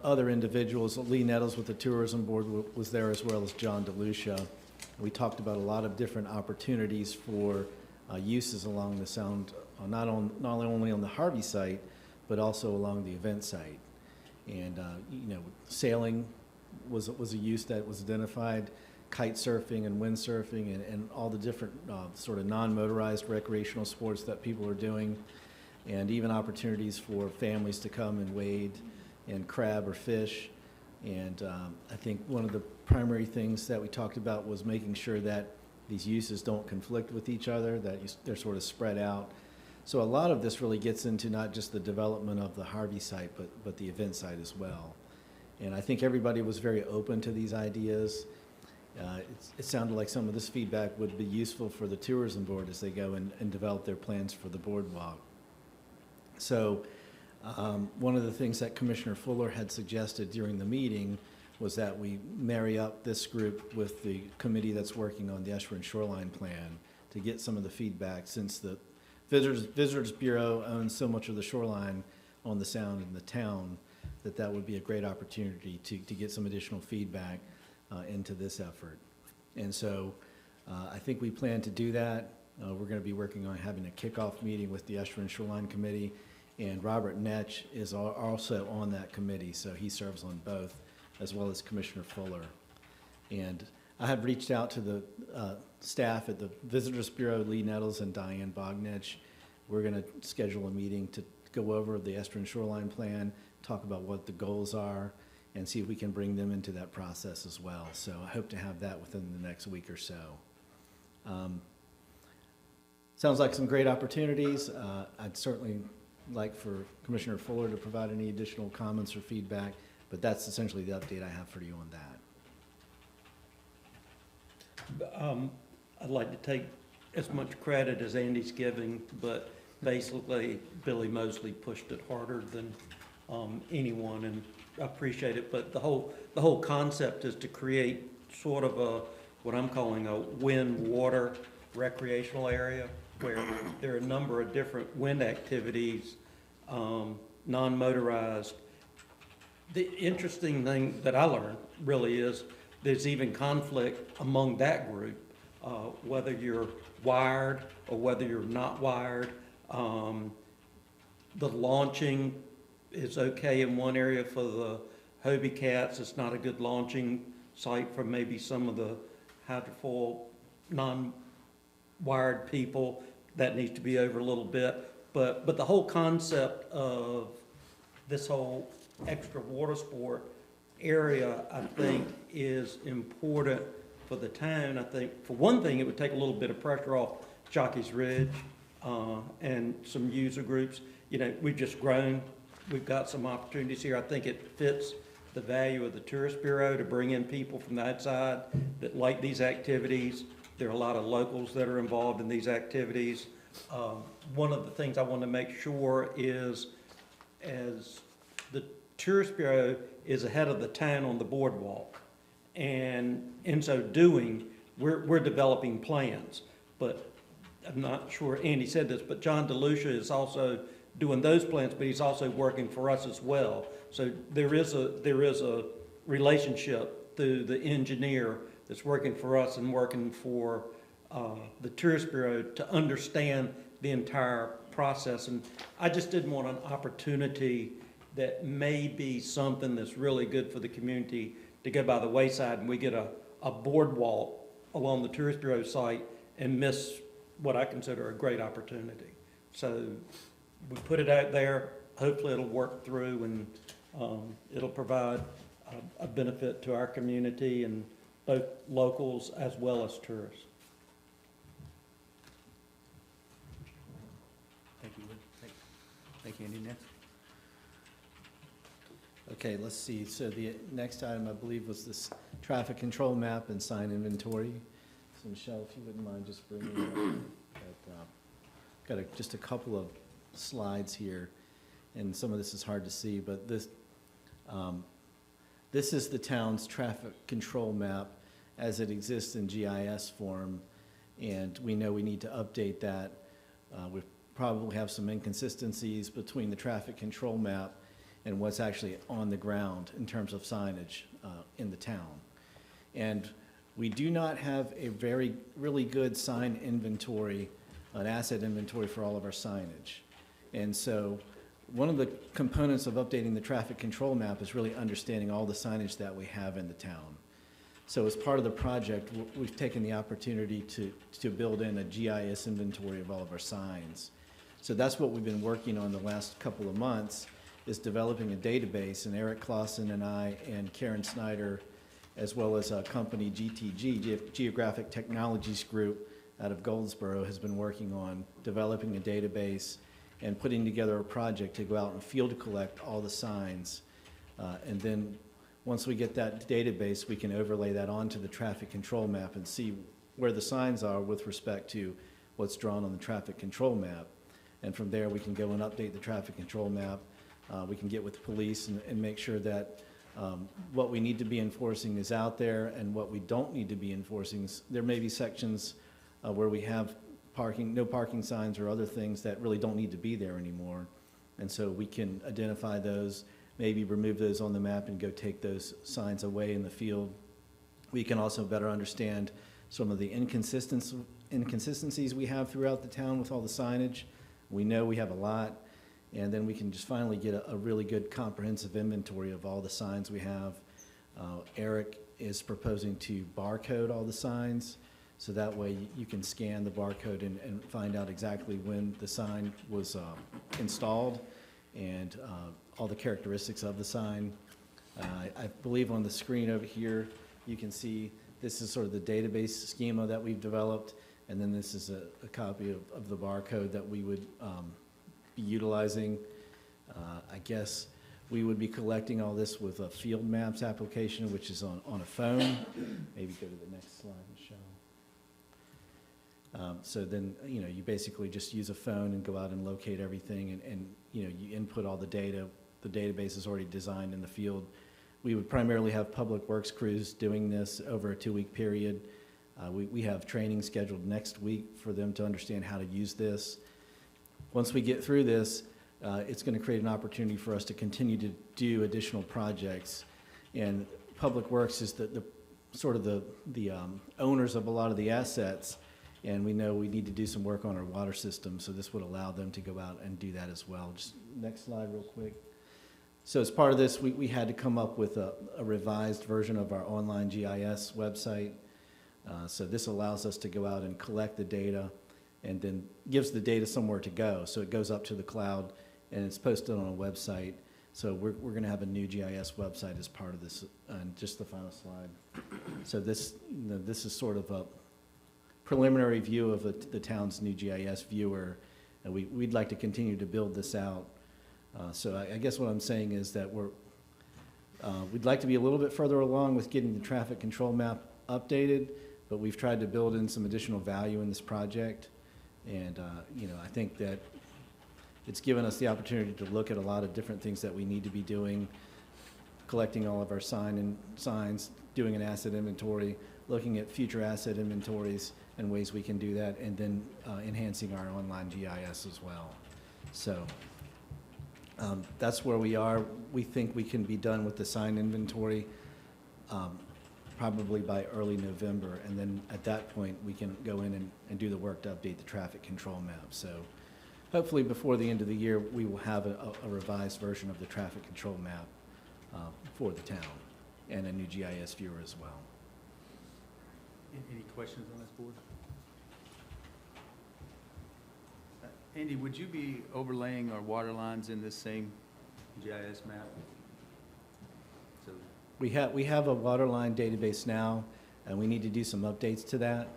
Speaker 13: Other individuals. Lee Nettles with the Tourism Board was there, as well as John DeLucia. We talked about a lot of different opportunities for uses along the sound, not only on the Harvey site, but also along the event site. And sailing was a use that was identified, kite surfing and windsurfing, and all the different sort of non-motorized recreational sports that people are doing, and even opportunities for families to come and wade and crab or fish. And I think one of the primary things that we talked about was making sure that these uses don't conflict with each other, that they're sort of spread out. So a lot of this really gets into not just the development of the Harvey site, but the event site as well. And I think everybody was very open to these ideas. It sounded like some of this feedback would be useful for the tourism board as they go and develop their plans for the boardwalk. So one of the things that Commissioner Fuller had suggested during the meeting was that we marry up this group with the committee that's working on the Edwin Shoreline plan to get some of the feedback, since the Visitors Bureau owns so much of the shoreline on the sound in the town, that would be a great opportunity to get some additional feedback into this effort. And so I think we plan to do that. We're going to be working on having a kickoff meeting with the Edwin Shoreline Committee, and Robert Netch is also on that committee, so he serves on both, as well as Commissioner Fuller. And I have reached out to the staff at the Visitors Bureau, Lee Nettles and Diane Bognich. We're going to schedule a meeting to go over the Edwin Shoreline Plan, talk about what the goals are, and see if we can bring them into that process as well. So I hope to have that within the next week or so. Sounds like some great opportunities. I'd certainly like for Commissioner Fuller to provide any additional comments or feedback, but that's essentially the update I have for you on that.
Speaker 12: I'd like to take as much credit as Andy's giving, but basically Billy Mosley pushed it harder than anyone, and I appreciate it. But the whole concept is to create sort of a, what I'm calling a wind-water recreational area, where there are a number of different wind activities, non-motorized. The interesting thing that I learned really is there's even conflict among that group, whether you're wired or whether you're not wired. The launching is okay in one area for the Hobie cats. It's not a good launching site for maybe some of the hydrofoil non-wired people. That needs to be over a little bit. But the whole concept of this whole extra water sport area, I think, is important for the town. I think, for one thing, it would take a little bit of pressure off Jockey's Ridge and some user groups. You know, we've just grown. We've got some opportunities here. I think it fits the value of the Tourist Bureau to bring in people from the outside that like these activities. There are a lot of locals that are involved in these activities. One of the things I want to make sure is, as the Tourist Bureau is ahead of the town on the boardwalk, and in so doing, we're developing plans. But I'm not sure Andy said this, but John DeLucia is also doing those plans, but he's also working for us as well. So there is a relationship through the engineer that's working for us and working for the Tourist Bureau to understand the entire process. And I just didn't want an opportunity that may be something that's really good for the community to go by the wayside, and we get a boardwalk along the Tourist Bureau site and miss what I consider a great opportunity. So we put it out there. Hopefully it'll work through, and it'll provide a benefit to our community and both locals as well as tourists.
Speaker 1: Thank you, Wood. Thank you, Andy. Next.
Speaker 13: Okay, let's see. So the next item, I believe, was this traffic control map and sign inventory. So Michelle, if you wouldn't mind just bringing it up. Got just a couple of slides here, and some of this is hard to see, but this is the town's traffic control map as it exists in GIS form, and we know we need to update that. We probably have some inconsistencies between the traffic control map and what's actually on the ground in terms of signage in the town. And we do not have a really good sign inventory, an asset inventory for all of our signage. And so one of the components of updating the traffic control map is really understanding all the signage that we have in the town. So as part of the project, we've taken the opportunity to build in a GIS inventory of all of our signs. So that's what we've been working on the last couple of months, is developing a database, and Eric Clausen and I and Karen Snyder, as well as a company, GTG, Geographic Technologies Group, out of Goldsboro, has been working on developing a database and putting together a project to go out and field collect all the signs. And then once we get that database, we can overlay that onto the traffic control map and see where the signs are with respect to what's drawn on the traffic control map. And from there, we can go and update the traffic control map. We can get with the police and make sure that what we need to be enforcing is out there, and what we don't need to be enforcing. There may be sections where we have no parking signs or other things that really don't need to be there anymore. And so we can identify those, maybe remove those on the map and go take those signs away in the field. We can also better understand some of the inconsistencies we have throughout the town with all the signage. We know we have a lot. And then we can just finally get a really good comprehensive inventory of all the signs we have. Eric is proposing to barcode all the signs, so that way you can scan the barcode and find out exactly when the sign was installed and all the characteristics of the sign. I believe on the screen over here, you can see this is sort of the database schema that we've developed, and then this is a copy of the barcode that we would be utilizing. I guess we would be collecting all this with a field maps application, which is on a phone. Maybe go to the next slide, Michelle. So then, you know, you basically just use a phone and go out and locate everything, and you know, you input all the data. The database is already designed in the field. We would primarily have public works crews doing this over a 2-week period. We have training scheduled next week for them to understand how to use this. Once we get through this, it's going to create an opportunity for us to continue to do additional projects. And Public Works is the sort of the owners of a lot of the assets, and we know we need to do some work on our water system, so this would allow them to go out and do that as well. Just next slide real quick. So as part of this, we had to come up with a revised version of our online GIS website. So this allows us to go out and collect the data and then gives the data somewhere to go. So it goes up to the cloud and it's posted on a website. So we're going to have a new GIS website as part of this. And just the final slide. So this, you know, this is sort of a preliminary view of the town's new GIS viewer. And we'd like to continue to build this out. So I guess what I'm saying is that we'd like to be a little bit further along with getting the traffic control map updated, but we've tried to build in some additional value in this project. And, you know, I think that it's given us the opportunity to look at a lot of different things that we need to be doing, collecting all of our signs, doing an asset inventory, looking at future asset inventories and ways we can do that, and then enhancing our online GIS as well. So that's where we are. We think we can be done with the sign inventory probably by early November, and then at that point we can go in and do the work to update the traffic control map. So hopefully before the end of the year we will have a revised version of the traffic control map for the town and a new GIS viewer as well.
Speaker 1: Any questions on this board? Andy, would you be overlaying our water lines in this same GIS map? So
Speaker 13: We have a water line database now, and we need to do some updates to that.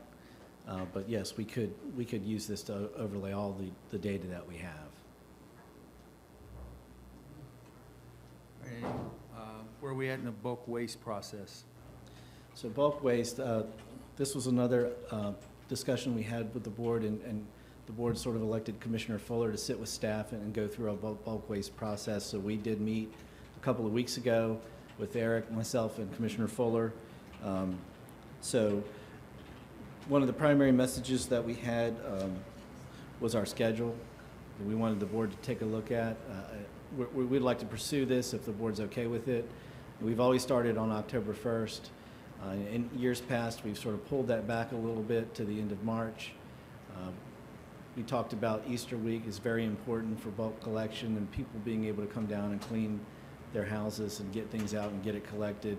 Speaker 13: But yes, we could use this to overlay all the data that we have.
Speaker 1: And, where are we at in the bulk waste process?
Speaker 13: So bulk waste, this was another discussion we had with the board, and the board sort of elected Commissioner Fuller to sit with staff and go through a bulk waste process. So we did meet a couple of weeks ago with Eric, myself, and Commissioner Fuller. So one of the primary messages that we had was our schedule that we wanted the board to take a look at. We'd like to pursue this if the board's okay with it. We've always started on October 1st. In years past, we've sort of pulled that back a little bit to the end of March. We talked about Easter week is very important for bulk collection and people being able to come down and clean their houses and get things out and get it collected.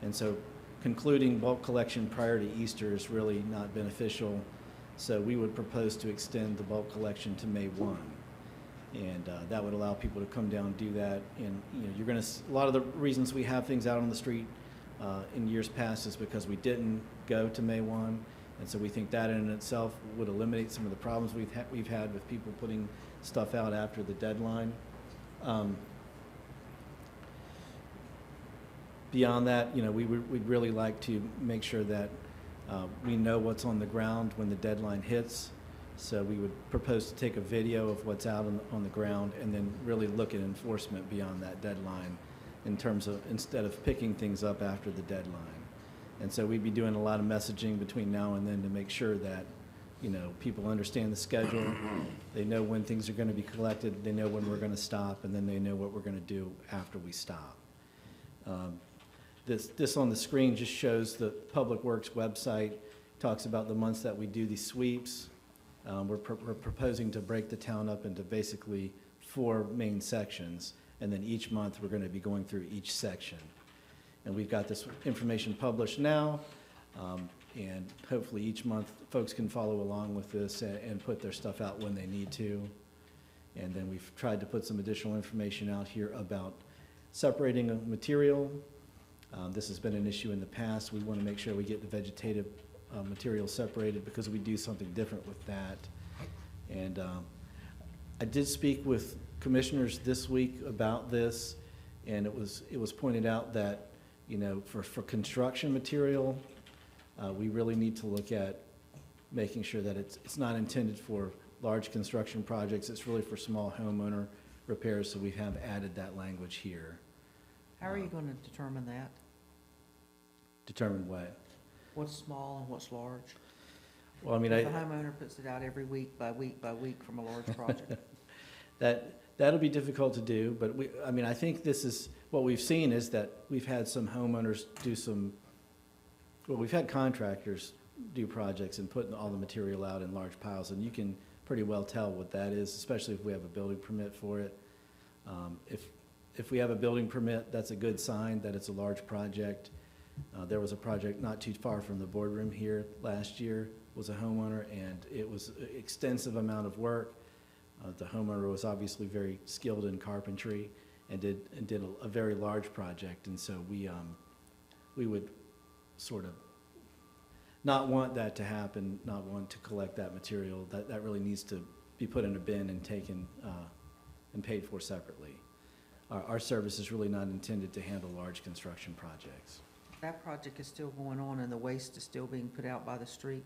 Speaker 13: And so concluding bulk collection prior to Easter is really not beneficial. So we would propose to extend the bulk collection to May 1. And that would allow people to come down and do that. And you know, you're going to, a lot of the reasons we have things out on the street in years past is because we didn't go to May 1. And so we think that in itself would eliminate some of the problems we've had with people putting stuff out after the deadline. Beyond that, you know, we'd really like to make sure that we know what's on the ground when the deadline hits. So we would propose to take a video of what's out on the ground and then really look at enforcement beyond that deadline in terms of instead of picking things up after the deadline. And so we'd be doing a lot of messaging between now and then to make sure that, you know, people understand the schedule, they know when things are going to be collected, they know when we're going to stop, and then they know what we're going to do after we stop. This on the screen just shows the Public Works website, talks about the months that we do these sweeps. We're proposing to break the town up into basically 4 main sections, and then each month we're going to be going through each section. And we've got this information published now, and hopefully each month folks can follow along with this and put their stuff out when they need to. And then we've tried to put some additional information out here about separating of material. This has been an issue in the past. We want to make sure we get the vegetative material separated because we do something different with that. And I did speak with commissioners this week about this, and it was pointed out that, you know, for construction material, we really need to look at making sure that it's not intended for large construction projects. It's really for small homeowner repairs, so we have added that language here.
Speaker 3: How are you going to determine that?
Speaker 13: Determine what?
Speaker 3: What's small and what's large?
Speaker 13: Well, I mean,
Speaker 3: If a homeowner puts it out every week by week by week from a large project.
Speaker 13: that'll be difficult to do, but I think this is, what we've seen is that we've had some homeowners we've had contractors do projects and put all the material out in large piles, and you can pretty well tell what that is, especially if we have a building permit for it. If we have a building permit, that's a good sign that it's a large project. There was a project not too far from the boardroom here last year, was a homeowner, and it was an extensive amount of work. The homeowner was obviously very skilled in carpentry and did a very large project, and so we would sort of not want that to happen, not want to collect that material. That really needs to be put in a bin and taken and paid for separately. Our service is really not intended to handle large construction projects.
Speaker 3: That project is still going on and the waste is still being put out by the street.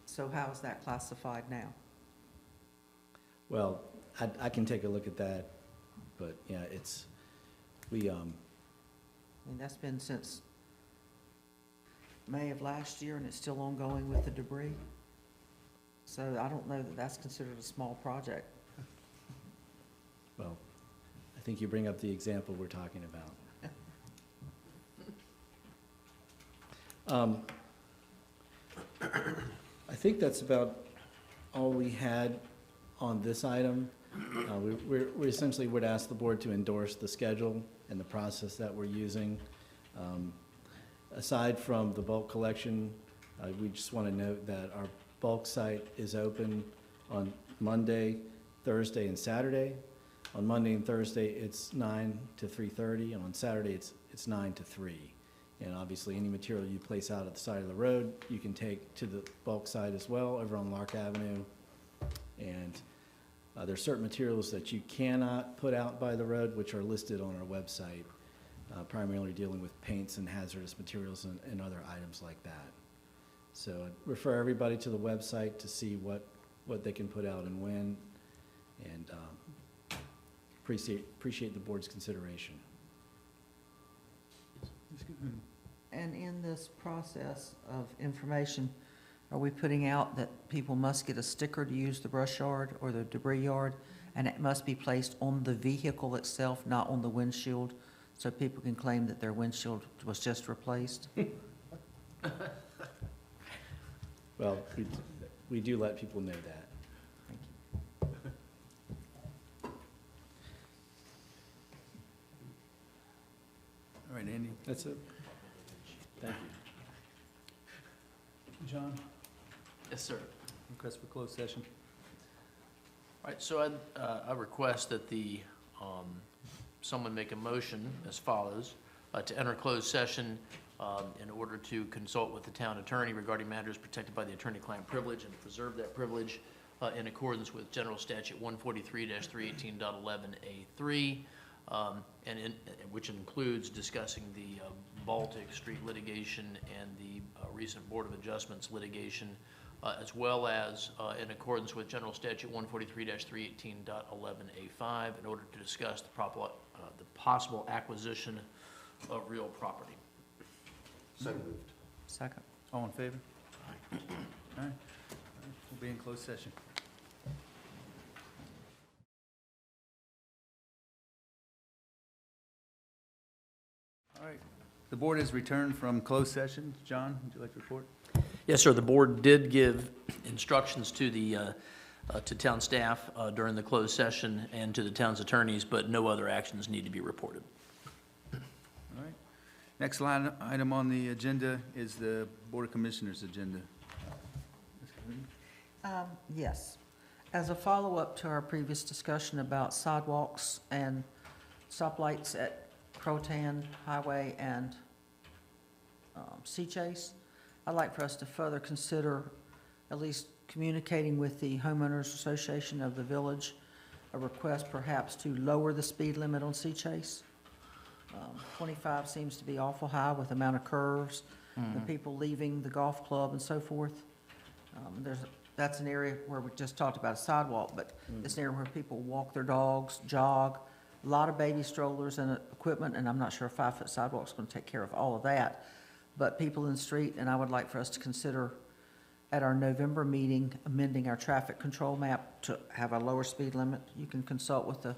Speaker 3: So how is that classified now?
Speaker 13: Well, I can take a look at that, but yeah, I mean,
Speaker 3: that's been since May of last year and it's still ongoing with the debris. So I don't know that that's considered a small project.
Speaker 13: Well, I think you bring up the example we're talking about. I think that's about all we had on this item. We essentially would ask the board to endorse the schedule and the process that we're using. Aside from the bulk collection, we just want to note that our bulk site is open on Monday, Thursday, and Saturday. On Monday and Thursday, it's 9 to 3:30, and on Saturday, it's 9 to 3. And obviously, any material you place out at the side of the road, you can take to the bulk site as well, over on Lark Avenue. And there's certain materials that you cannot put out by the road, which are listed on our website, primarily dealing with paints and hazardous materials and other items like that. So I'd refer everybody to the website to see what they can put out and when, and appreciate the board's consideration.
Speaker 3: And in this process of information, are we putting out that people must get a sticker to use the brush yard or the debris yard, and it must be placed on the vehicle itself, not on the windshield, so people can claim that their windshield was just replaced?
Speaker 13: Well, we do let people know that.
Speaker 3: Thank you.
Speaker 1: All right, Andy.
Speaker 13: That's it. Thank you.
Speaker 1: John?
Speaker 6: Yes, sir.
Speaker 1: Request for closed session.
Speaker 6: All right, so I request that someone make a motion as follows, to enter closed session in order to consult with the town attorney regarding matters protected by the attorney-client privilege and preserve that privilege in accordance with General Statute 143-318.11A3, which includes discussing the Baltic Street litigation and the recent Board of Adjustments litigation, as well as in accordance with General Statute 143-318.11A5 in order to discuss the possible acquisition of real property.
Speaker 2: So moved.
Speaker 3: Second.
Speaker 1: All in favor? All right. We'll be in closed session. All right. The board has returned from closed session. John, would you like to report?
Speaker 6: Yes, sir. The board did give instructions to the to town staff during the closed session and to the town's attorneys, but no other actions need to be reported.
Speaker 1: All right. Next line item on the agenda is the Board of Commissioners agenda.
Speaker 3: Yes. As a follow-up to our previous discussion about sidewalks and stoplights at Croatan Highway and Sea Chase. I'd like for us to further consider at least communicating with the homeowners association of the village, a request perhaps to lower the speed limit on Sea Chase. 25 seems to be awful high with the amount of curves, the people leaving the golf club and so forth. That's an area where we just talked about a sidewalk, but it's an area where people walk their dogs, jog, a lot of baby strollers and equipment, and I'm not sure a 5-foot sidewalk's gonna take care of all of that. But people in the street, and I would like for us to consider at our November meeting, amending our traffic control map to have a lower speed limit. You can consult with the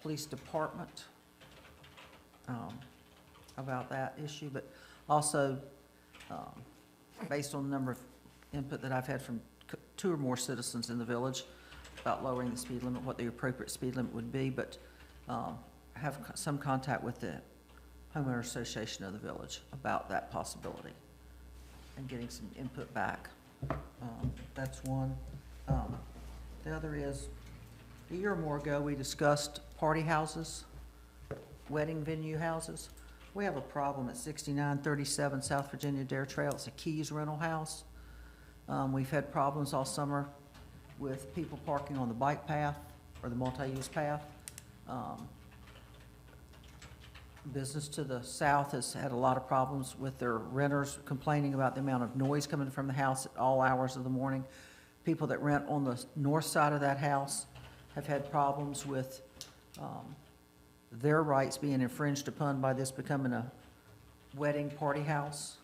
Speaker 3: police department about that issue, but also, based on the number of input that I've had from 2 or more citizens in the village about lowering the speed limit, what the appropriate speed limit would be, but have some contact with the homeowner association of the village about that possibility and getting some input back. That's one. The other is, a year or more ago, we discussed party houses, wedding venue houses. We have a problem at 6937 South Virginia Dare Trail. It's a Keys rental house. We've had problems all summer with people parking on the bike path or the multi-use path. Business to the south has had a lot of problems with their renters complaining about the amount of noise coming from the house at all hours of the morning. People that rent on the north side of that house have had problems with their rights being infringed upon by this becoming a wedding party house.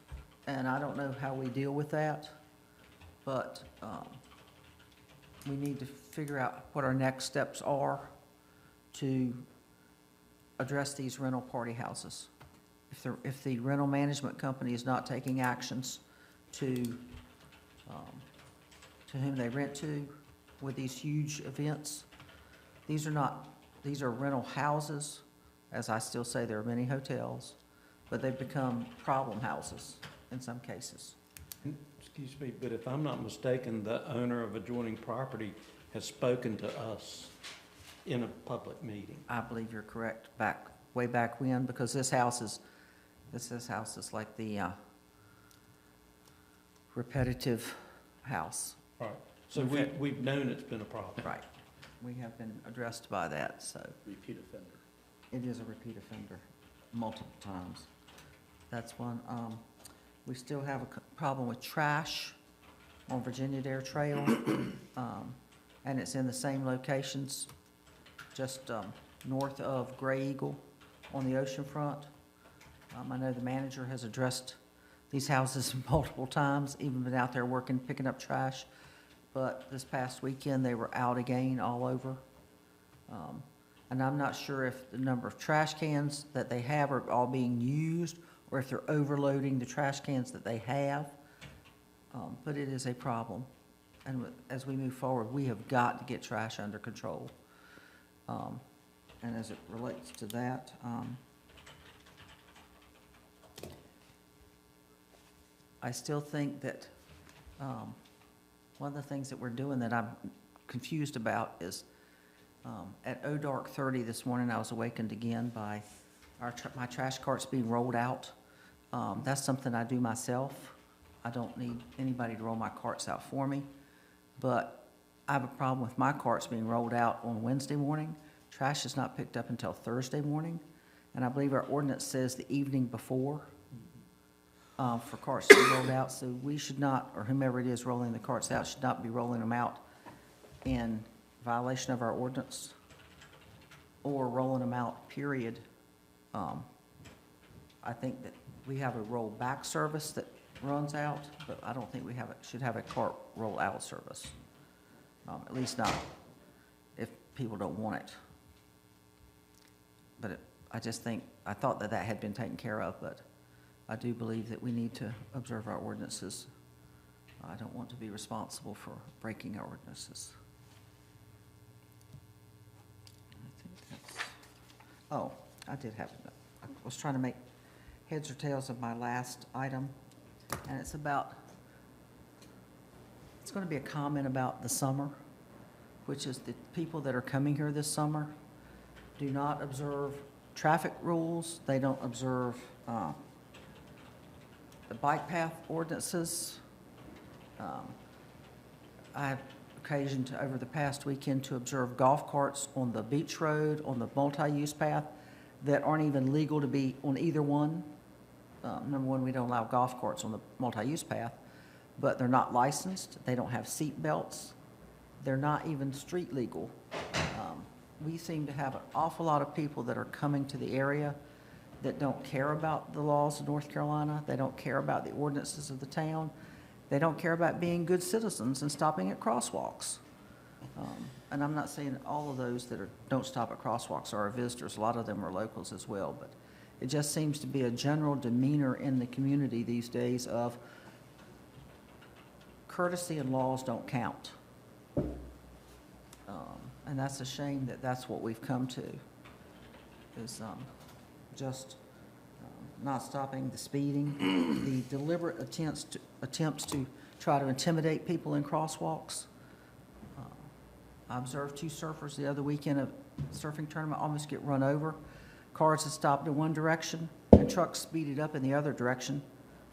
Speaker 3: And I don't know how we deal with that, but we need to figure out what our next steps are to address these rental party houses. If the rental management company is not taking actions to whom they rent to with these huge events, these are rental houses. As I still say, there are many hotels, but they've become problem houses in some cases.
Speaker 12: Excuse me, but if I'm not mistaken, the owner of adjoining property has spoken to us in a public meeting.
Speaker 3: I believe you're correct, way back when, because this house is like the repetitive house.
Speaker 12: Right. So we've known it's been a problem.
Speaker 3: Right. We have been addressed by that, so.
Speaker 6: Repeat offender.
Speaker 3: It is a repeat offender, multiple times. That's one. We still have a problem with trash on Virginia Dare Trail, and it's in the same locations, just north of Gray Eagle on the ocean front. I know the manager has addressed these houses multiple times, even been out there working, picking up trash. But this past weekend, they were out again all over. And I'm not sure if the number of trash cans that they have are all being used or if they're overloading the trash cans that they have. But it is a problem. And as we move forward, we have got to get trash under control. And as it relates to that, I still think that one of the things that we're doing that I'm confused about is at dark 30 this morning, I was awakened again by my trash carts being rolled out. That's something I do myself. I don't need anybody to roll my carts out for me. But I have a problem with my carts being rolled out on Wednesday morning. Trash is not picked up until Thursday morning. And I believe our ordinance says the evening before for carts to be rolled out. So we should not, or whomever it is rolling the carts out, should not be rolling them out in violation of our ordinance or rolling them out, period. I think that we have a roll-back service that runs out, but I don't think we should have a cart roll-out service, at least not if people don't want it. But I thought that had been taken care of, but I do believe that we need to observe our ordinances. I don't want to be responsible for breaking our ordinances. Oh, I did have, I was trying to make heads or tails of my last item, and it's going to be a comment about the summer, which is the people that are coming here this summer. do not observe traffic rules. They don't observe the bike path ordinances. I have occasion to, over the past weekend, to observe golf carts on the beach road, on the multi-use path, that aren't even legal to be on either one. Number one, we don't allow golf carts on the multi-use path, but they're not licensed. They don't have seat belts. They're not even street legal. We seem to have an awful lot of people that are coming to the area that don't care about the laws of North Carolina. They don't care about the ordinances of the town. They don't care about being good citizens and stopping at crosswalks. And I'm not saying all of those that don't stop at crosswalks are our visitors. A lot of them are locals as well. But it just seems to be a general demeanor in the community these days of courtesy and laws don't count. And that's a shame that that's what we've come to, is just not stopping, the speeding, the deliberate attempts to try to intimidate people in crosswalks. I observed 2 surfers the other weekend at a surfing tournament almost get run over. Cars had stopped in one direction and trucks speeded up in the other direction,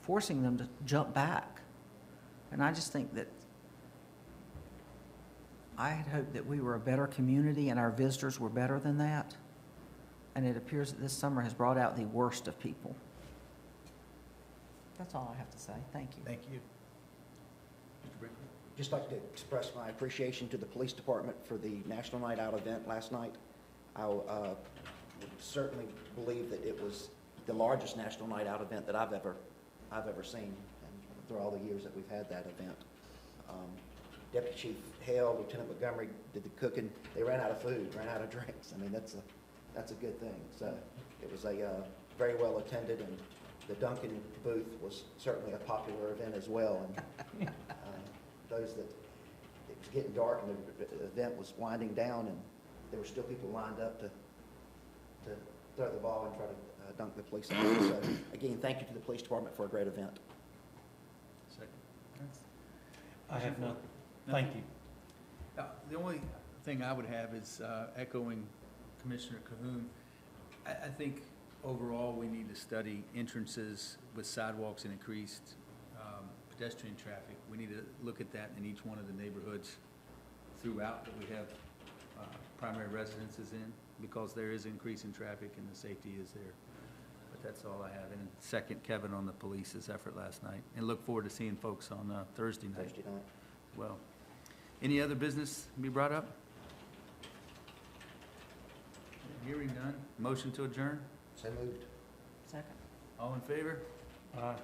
Speaker 3: forcing them to jump back. And I just think that I had hoped that we were a better community and our visitors were better than that. And it appears that this summer has brought out the worst of people. That's all I have to say. Thank you.
Speaker 1: Thank you. Mr. Brinkley?
Speaker 15: Just like to express my appreciation to the police department for the National Night Out event last night. I would certainly believe that it was the largest National Night Out event that I've ever seen, and through all the years that we've had that event. Deputy Chief Hale, Lieutenant Montgomery did the cooking. They ran out of food, ran out of drinks. I mean, that's a good thing. So it was a very well attended, and the Duncan booth was certainly a popular event as well. And those that, it was getting dark and the event was winding down, and there were still people lined up to throw the ball and try to dunk the police officer. So again, thank you to the police department for a great event.
Speaker 1: Second.
Speaker 12: I have nothing. Thank you.
Speaker 1: The only thing I would have is echoing Commissioner Cahoon. I think overall we need to study entrances with sidewalks and increased pedestrian traffic. We need to look at that in each one of the neighborhoods throughout that we have primary residences in, because there is increase in traffic and the safety is there. But that's all I have. And second, Kevin, on the police's effort last night, and look forward to seeing folks on Thursday night. Well, any other business to be brought up? Hearing none. Motion to adjourn?
Speaker 15: So moved.
Speaker 3: Second.
Speaker 1: All in favor?
Speaker 12: Aye.